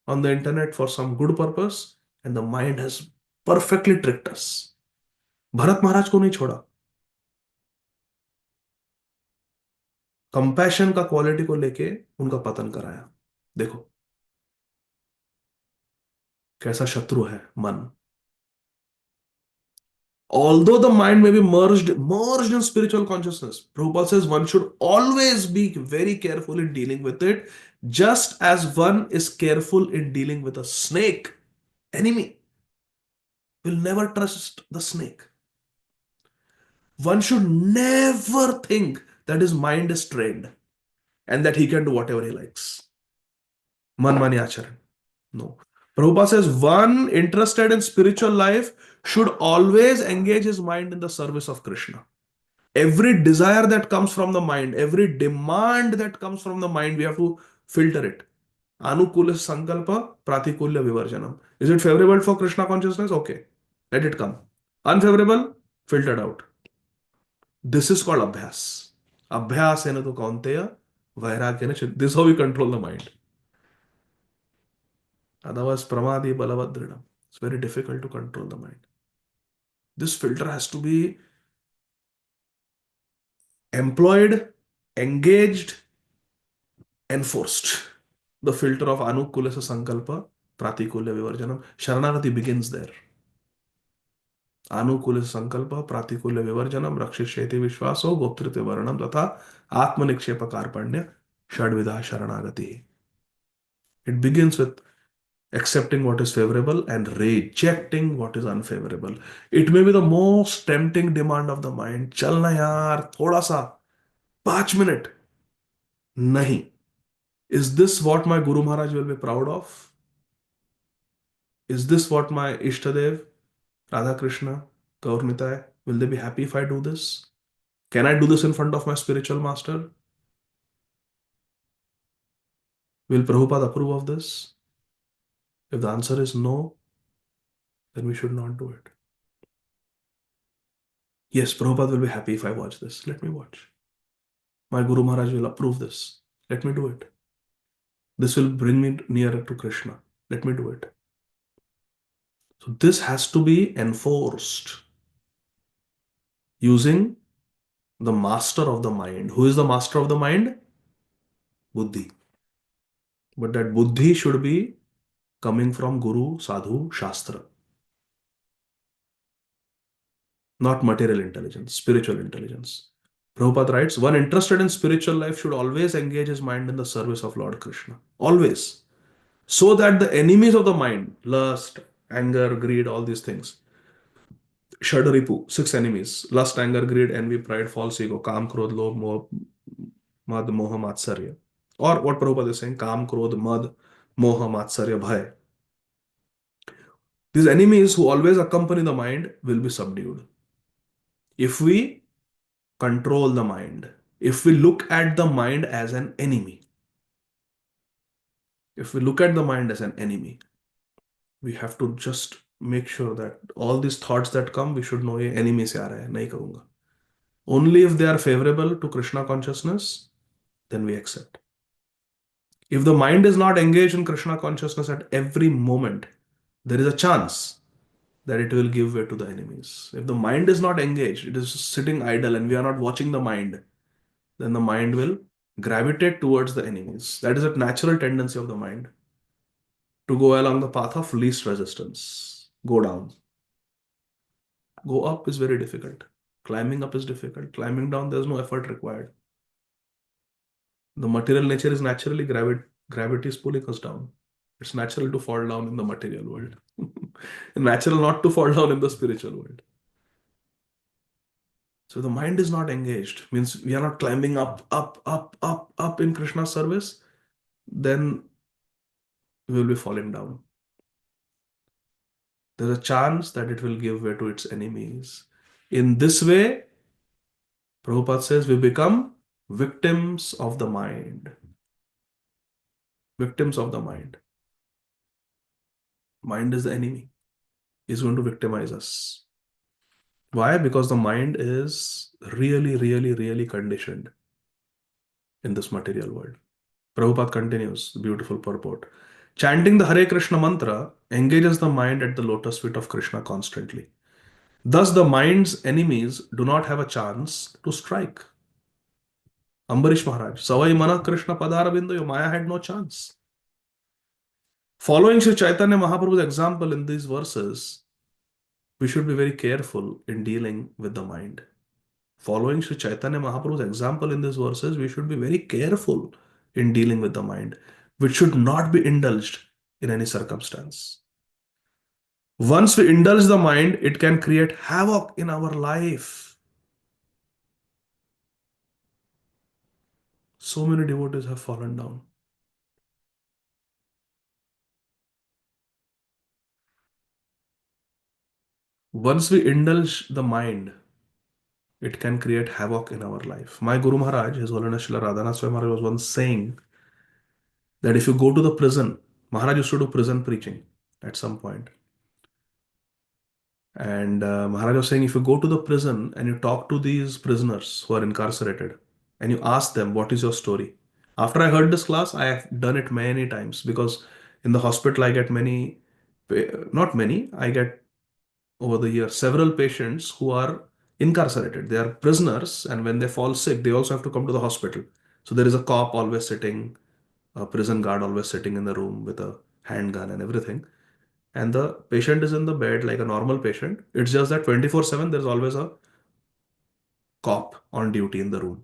on the internet for some good purpose, and the mind has perfectly tricked us. Bharat Maharaj को नहीं छोड़ा. Compassion का quality को लेके उनका पतन कराया. देखो कैसा शत्रु है मन. Although the mind may be merged in spiritual consciousness, Prabhupada says one should always be very careful in dealing with it, just as one is careful in dealing with a snake. Enemy will never trust the snake. One should never think that his mind is trained and that he can do whatever he likes. Manmani acharan. No. Prabhupada says one interested in spiritual life should always engage his mind in the service of Krishna. Every desire that comes from the mind, every demand that comes from the mind, we have to filter it. Anukula sankalpa, pratikulya vivarjanam. Is it favorable for Krishna consciousness? Okay, let it come. Unfavorable, filtered out. This is called abhyas. Abhyasena tu kaunteya, vairagyana. This is how we control the mind. Otherwise, pramadi balavadrinam. It's very difficult to control the mind. This filter has to be employed, engaged, enforced. The filter of anukulasa sankalpa, pratikulya vivarjanam. Sharanagati begins there. Anukulasa sankalpa, pratikulya vivarjanam, rakshishyeti vishvaso, goptrite varanam, tatha atmanikshepa karpanya, shadvidha sharanagati. It begins with accepting what is favorable and rejecting what is unfavorable. It may be the most tempting demand of the mind. Chalna yaar, thoda sa, 5 minute. Nahi. Is this what my Guru Maharaj will be proud of? Is this what my Ishtadev, Radha Krishna, Gaur Nitai, will they be happy if I do this? Can I do this in front of my spiritual master? Will Prabhupada approve of this? If the answer is no, then we should not do it. Yes, Prabhupada will be happy if I watch this. Let me watch. My Guru Maharaj will approve this. Let me do it. This will bring me nearer to Krishna. Let me do it. So this has to be enforced using the master of the mind. Who is the master of the mind? Buddhi. But that buddhi should be coming from Guru, Sadhu, Shastra. Not material intelligence, spiritual intelligence. Prabhupada writes, one interested in spiritual life should always engage his mind in the service of Lord Krishna. Always. So that the enemies of the mind, lust, anger, greed, all these things, Shadaripu, 6 enemies, lust, anger, greed, envy, pride, false ego, Kam, Krodh, Lobh, Mad, Moha, Matsarya. Or what Prabhupada is saying, Kam, Krodh, Mad, Moha, Matsarya, Bhaya. These enemies who always accompany the mind will be subdued. If we control the mind, if we look at the mind as an enemy, if we look at the mind as an enemy, we have to just make sure that all these thoughts that come, we should know ये enemy से आ रहा है, नहीं करूँगा. Only if they are favorable to Krishna consciousness, then we accept. If the mind is not engaged in Krishna consciousness at every moment, there is a chance that it will give way to the enemies. If the mind is not engaged, it is sitting idle and we are not watching the mind, then the mind will gravitate towards the enemies. That is a natural tendency of the mind to go along the path of least resistance. Go down. Go up is very difficult. Climbing up is difficult. Climbing down, there's no effort required. The material nature is naturally gravity is pulling us down. It's natural to fall down in the material world. Natural not to fall down in the spiritual world. So the mind is not engaged, means we are not climbing up, up, up, up, up in Krishna's service, then we will be falling down. There's a chance that it will give way to its enemies. In this way, Prabhupada says we become victims of the mind. Victims of the mind. Mind is the enemy. Is going to victimize us. Why? Because the mind is really, really, really conditioned in this material world. Prabhupada continues, the beautiful purport. Chanting the Hare Krishna mantra engages the mind at the lotus feet of Krishna constantly. Thus, the mind's enemies do not have a chance to strike. Ambarish Maharaj, Savai Mana Krishna Padaravindayo, Maya had no chance. Following Sri Chaitanya Mahaprabhu's example in these verses, we should be very careful in dealing with the mind. Following Sri Chaitanya Mahaprabhu's example in these verses, we should be very careful in dealing with the mind, which should not be indulged in any circumstance. Once we indulge the mind, it can create havoc in our life. So many devotees have fallen down. Once we indulge the mind, it can create havoc in our life. My Guru Maharaj, His Holiness Srila Radhanath Swami Maharaj, was once saying that if you go to the prison, Maharaj used to do prison preaching at some point. And Maharaj was saying, if you go to the prison and you talk to these prisoners who are incarcerated and you ask them, what is your story? After I heard this class, I have done it many times because in the hospital, I get many, not many, I get over the years several patients who are incarcerated. They are prisoners, and when they fall sick, they also have to come to the hospital. So there is a cop always sitting, a prison guard always sitting in the room with a handgun and everything, and the patient is in the bed like a normal patient. It's just that 24/7 there's always a cop on duty in the room.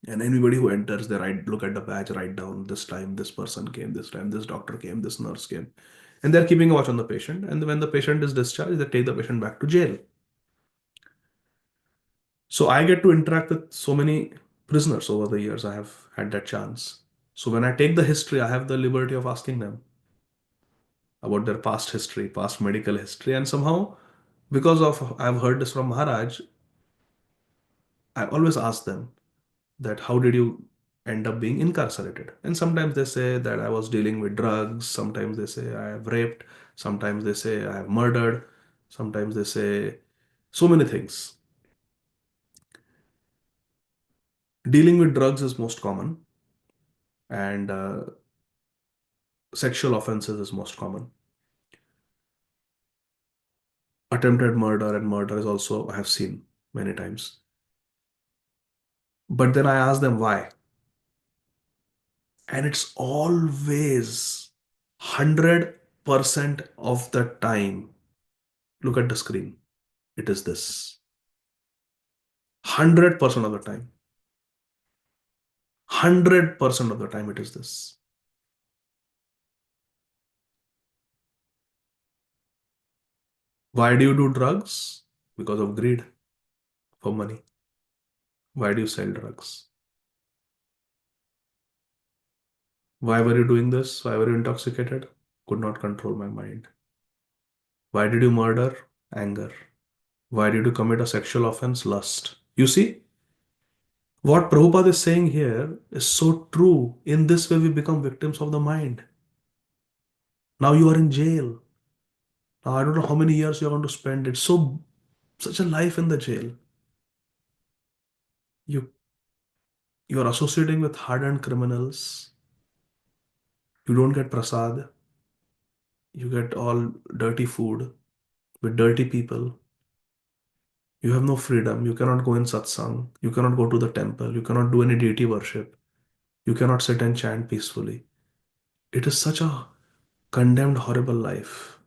And anybody who enters, they write, look at the badge, write down this time this person came, this time this doctor came, this nurse came. And they're keeping a watch on the patient. And when the patient is discharged, they take the patient back to jail. So I get to interact with so many prisoners over the years. I have had that chance. So when I take the history, I have the liberty of asking them about their past history, past medical history. And somehow, because of I've heard this from Maharaj, I always ask them that how did you end up being incarcerated? And sometimes they say that I was dealing with drugs. Sometimes they say I have raped. Sometimes they say I have murdered. Sometimes they say so many things. Dealing with drugs is most common, and sexual offenses is most common. Attempted murder and murder is also I have seen many times. But then I ask them why. And it's always 100% of the time. Look at the screen. It is this. 100% of the time. 100% of the time it is this. Why do you do drugs? Because of greed for money. Why do you sell drugs? Why were you doing this? Why were you intoxicated? Could not control my mind. Why did you murder? Anger. Why did you commit a sexual offense? Lust. You see, what Prabhupada is saying here is so true. In this way, we become victims of the mind. Now you are in jail. Now, I don't know how many years you're going to spend. It's such a life in the jail. You you're associating with hardened criminals. You don't get prasad. You get all dirty food with dirty people. You have no freedom. You cannot go in satsang. You cannot go to the temple. You cannot do any deity worship. You cannot sit and chant peacefully. It is such a condemned, horrible life.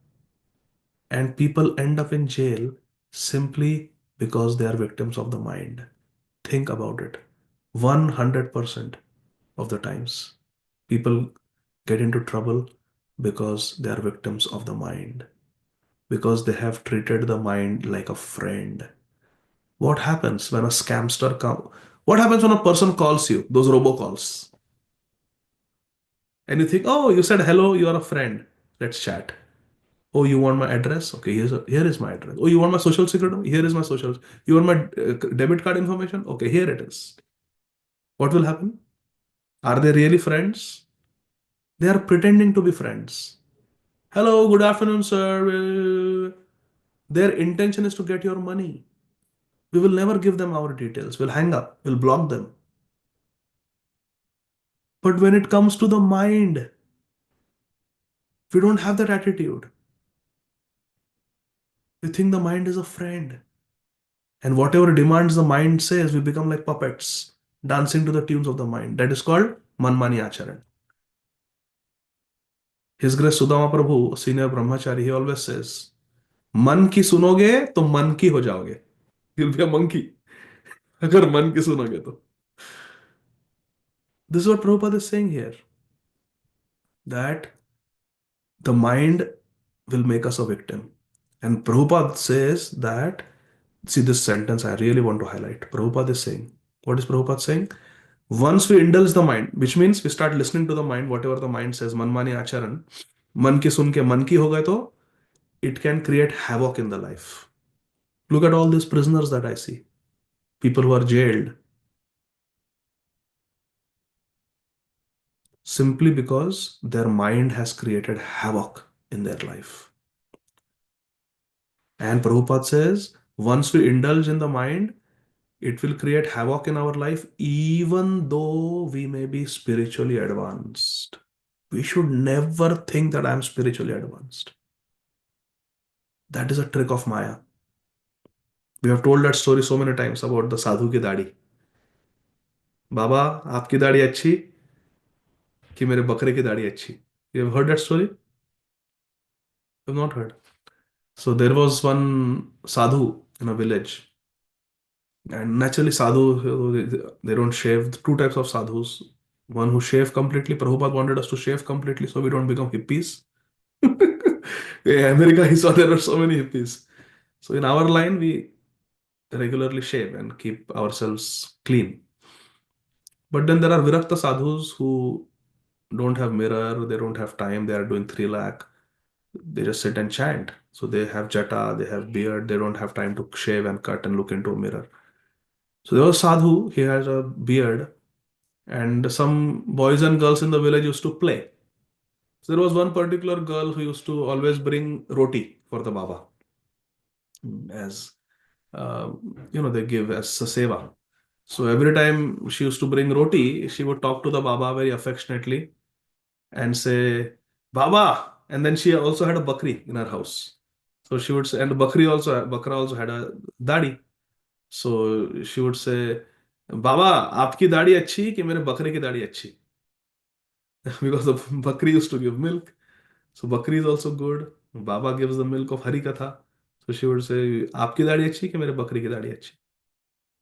And people end up in jail simply because they are victims of the mind. Think about it. 100% of the times, people get into trouble because they are victims of the mind, because they have treated the mind like a friend. What happens when a scamster comes? What happens when a person calls you, those robocalls? And you think, oh, you said hello, you are a friend. Let's chat. Oh, you want my address? Okay, here is my address. Oh, you want my social security? Here is my social. You want my debit card information? Okay, here it is. What will happen? Are they really friends? They are pretending to be friends. Hello, good afternoon, sir. Their intention is to get your money. We will never give them our details. We'll hang up. We'll block them. But when it comes to the mind, we don't have that attitude. We think the mind is a friend. And whatever demands the mind says, we become like puppets, dancing to the tunes of the mind. That is called Manmani Acharan. His Grace Sudama Prabhu, senior brahmachari, he always says, मन की सुनोगे तो मन की हो जाओगे. You'll be a monkey. अगर मन की सुनोगे तो. This is what Prabhupada is saying here. That the mind will make us a victim. And Prabhupada says that, see this sentence I really want to highlight. Prabhupada is saying, what is Prabhupada saying? Once we indulge the mind, which means we start listening to the mind, whatever the mind says, manmani acharan, man ki sun ke man ki ho gaye to, it can create havoc in the life. Look at all these prisoners that I see, people who are jailed, simply because their mind has created havoc in their life. And Prabhupada says, once we indulge in the mind, it will create havoc in our life, even though we may be spiritually advanced. We should never think that I'm spiritually advanced. That is a trick of Maya. We have told that story so many times about the sadhu की दाढ़ी. बाबा आपकी दाढ़ी अच्छी कि मेरे बकरे की दाढ़ी अच्छी? You have heard that story? You have not heard. So there was one sadhu in a village, and naturally sadhu they don't shave. Two types of sadhus. One who shave completely. Prabhupada wanted us to shave completely so we don't become hippies. In America, he saw there were so many hippies. So in our line, we regularly shave and keep ourselves clean. But then there are Virakta sadhus who don't have mirror, they don't have time, they are doing 3 lakh. They just sit and chant. So they have jata, they have beard, they don't have time to shave and cut and look into a mirror. So there was sadhu, he has a beard, and some boys and girls in the village used to play. So there was one particular girl who used to always bring roti for the Baba as uh, they give as a seva. So every time she used to bring roti, she would talk to the Baba very affectionately and say, Baba. And then she also had a bakri in her house. So she would say, and Bakra also had a dadi. So she would say, Baba, आपकी दाढ़ी अच्छी कि मेरे बकरे की दाढ़ी अच्छी? Because the bakri used to give milk. So bakri is also good. Baba gives the milk of Hari Katha. So she would say, आपकी दाढ़ी अच्छी कि मेरे बकरी की दाढ़ी अच्छी?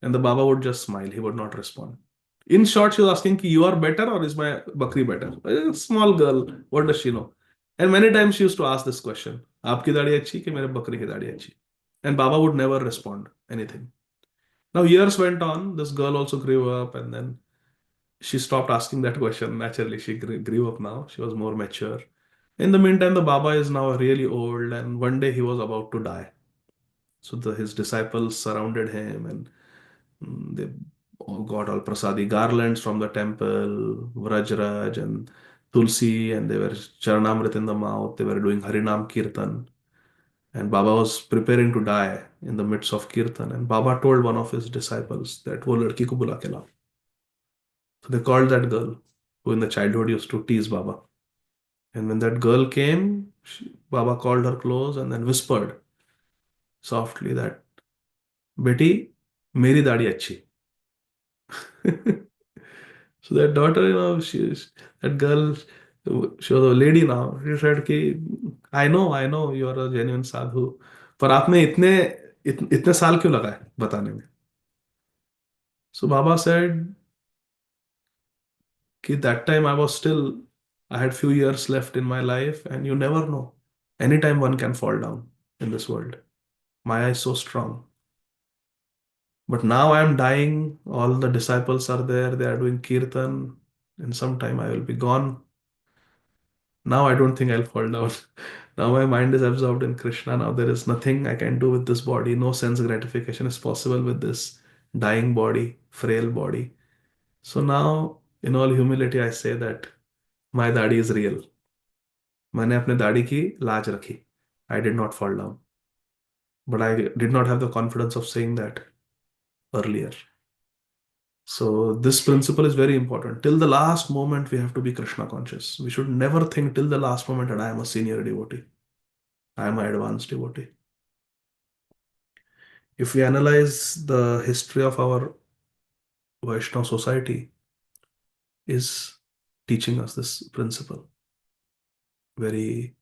And the Baba would just smile. He would not respond. In short, she was asking, you are better or is my bakri better? A small girl. What does she know? And many times she used to ask this question. आपकी दाढ़ी अच्छी कि मेरे बकरी की दाढ़ी अच्छी? And Baba would never respond anything. Now years went on. This girl also grew up and then she stopped asking that question. Naturally, she grew up now. She was more mature. In the meantime, the Baba is now really old and one day he was about to die. So his disciples surrounded him and they all got all prasadi garlands from the temple, Vrajraj and Tulsi, and they were Charanamrit in the mouth. They were doing Harinam Kirtan. And Baba was preparing to die in the midst of Kirtan. And Baba told one of his disciples that wo ladki ko bula ke lao. So they called that girl who in the childhood used to tease Baba. And when that girl came, Baba called her close and then whispered softly that, Beti, meri dadi achhi. So that daughter, that girl, she was a lady now. She said कि I know you are a genuine साधु, पर आप में इतने साल क्यों लगाए बताने में? So Baba said कि that time I had few years left in my life, and you never know. Anytime one can fall down in this world. Maya is so strong. But now I am dying. All the disciples are there. They are doing kirtan. In some time I will be gone. Now I don't think I'll fall down. Now my mind is absorbed in Krishna. Now there is nothing I can do with this body. No sense gratification is possible with this dying body, frail body. So now, in all humility, I say that my dadi is real. मैंने अपने दाढ़ी की लाज रखी. I did not fall down. But I did not have the confidence of saying that earlier. So this principle is very important. Till the last moment, we have to be Krishna conscious. We should never think till the last moment that I am a senior devotee. I am an advanced devotee. If we analyze the history of our Vaishnava society, is teaching us this principle very,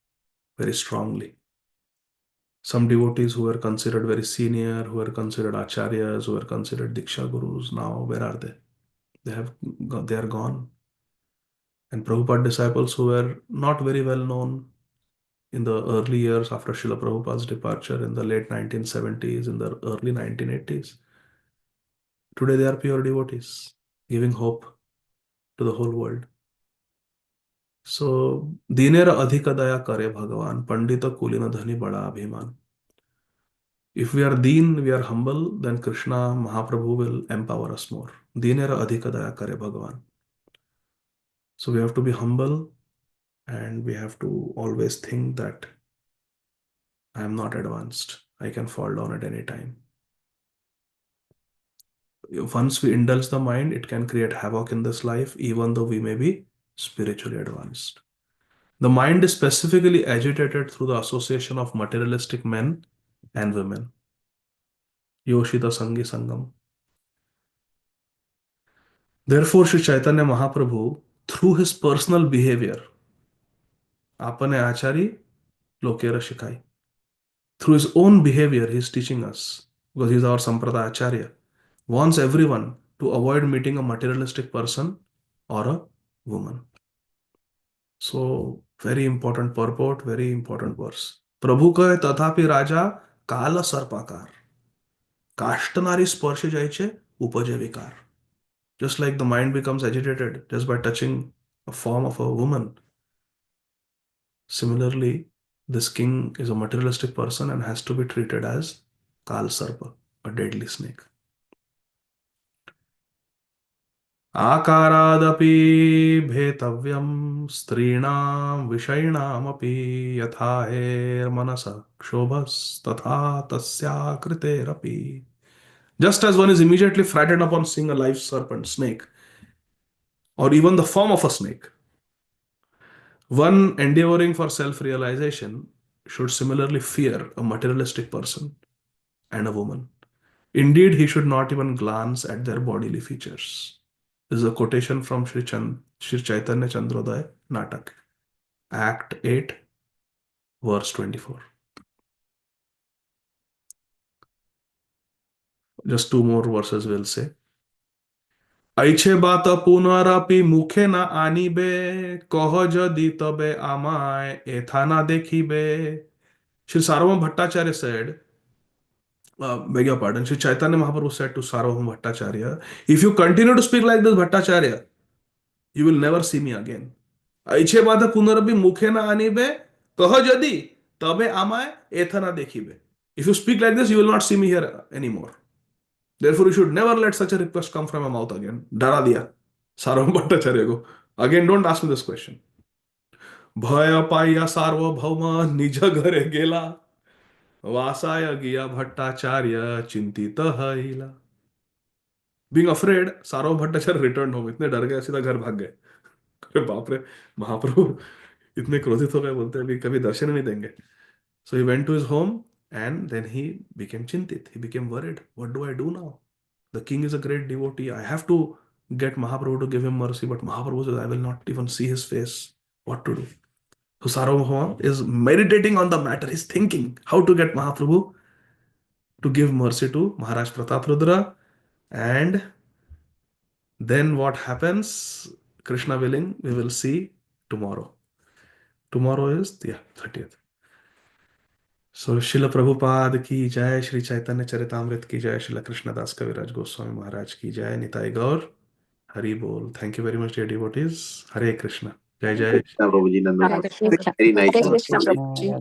very strongly. Some devotees who were considered very senior, who were considered acharyas, who were considered diksha gurus, now where are they? They are gone. And Prabhupada disciples who were not very well known in the early years after Srila Prabhupada's departure in the late 1970s, in the early 1980s, today they are pure devotees, giving hope to the whole world. So, दीनेर अधिक दया करे भगवान पंडित कुलीन धनी बड़ा अभिमान. If we are deen, we are humble, then Krishna Mahaprabhu will empower us more. दीनेर अधिक दया करे भगवान. So we have to be humble, and we have to always think that I am not advanced. I can fall down at any time. Once we indulge the mind, it can create havoc in this life, even though we may be spiritually advanced. The mind is specifically agitated through the association of materialistic men and women. Yoshita Sangi Sangam. Therefore, Sri Chaitanya Mahaprabhu, through his personal behavior, Apane Achari Lokera Shikai. Through his own behavior, he is teaching us, because he is our Sampradaya Acharya, wants everyone to avoid meeting a materialistic person or a woman. So, very important purport, very important verse. प्रभु कहे तथापि राजा काल सर्पाकार काष्टनारी स्पर्श जायचे उपजे विकार. Just like the mind becomes agitated just by touching a form of a woman, similarly, this king is a materialistic person and has to be treated as Kal Sarpa, a deadly snake. आकारादपि भेतव्यं स्त्रीणां विषयिणामपि यथा हेर्मनसः क्षोभस्तथा तस्याकृतेरपि. Just as one is immediately frightened upon seeing a live serpent, snake, or even the form of a snake, one endeavoring for self-realization should similarly fear a materialistic person and a woman. Indeed, he should not even glance at their bodily features. This is a quotation from Sri Chaitanya Chandrodaya Natak, Act 8, verse 24. Just two more verses we'll say. ऐछे बात पुनरपि मुखे न आनिबे कह जदि तबे आमाय एथा न देखिबे. Sri Sarvabhauma Bhattacharya said, beg your pardon, Sri Chaitanya Mahaprabhu said to Sarvabhauma Bhattacharya, if you continue to speak like this, Bhattacharya, you will never see me again. ऐछे बात पुनरपि मुखे न आनिबे कह जदि तबे आमाय एथा न देखिबे. If you speak like this, you will not see me here anymore. Therefore, you should never let such a request come from your mouth again. डरा दिया सार्वभौम भट्टाचार्य को. Again, don't ask me this question. भय पाया सार्वभौम निज घरे गेला. वासाय गिया भट्टाचार्य चिंतित हिला. बीइंग अफ्रेड, सार्वभौम भट्टाचार्य रिटर्न होम. इतने डर गए, सीधा घर भाग गए. अरे बाप रे, महाप्रभु इतने क्रोधित हो गए, बोलते हैं अभी कभी दर्शन ही नहीं देंगे. So he went to his home and then he became chintit. He became worried. What do I do now? The king is a great devotee. I have to get Mahaprabhu to give him mercy, but Mahaprabhu says, I will not even see his face. What to do? So Sarvabhauma is meditating on the matter. He's thinking how to get Mahaprabhu to give mercy to Maharaj Prataprudra. And then what happens? Krishna willing, we will see tomorrow. Tomorrow is, yeah, 30th. सो शिल प्रभुपाद की जय, श्री चैतन्य चरितामृत की जय, श्रील कृष्णदास कविराज गोस्वामी महाराज की जय, निताई गौर हरि बोल. Thank you very much dear devotees. Hare Krishna. जय जय. Krishna, Prabhuji, Nandan. Hare Krishna. Very nice. Hare Krishna, Prabhuji.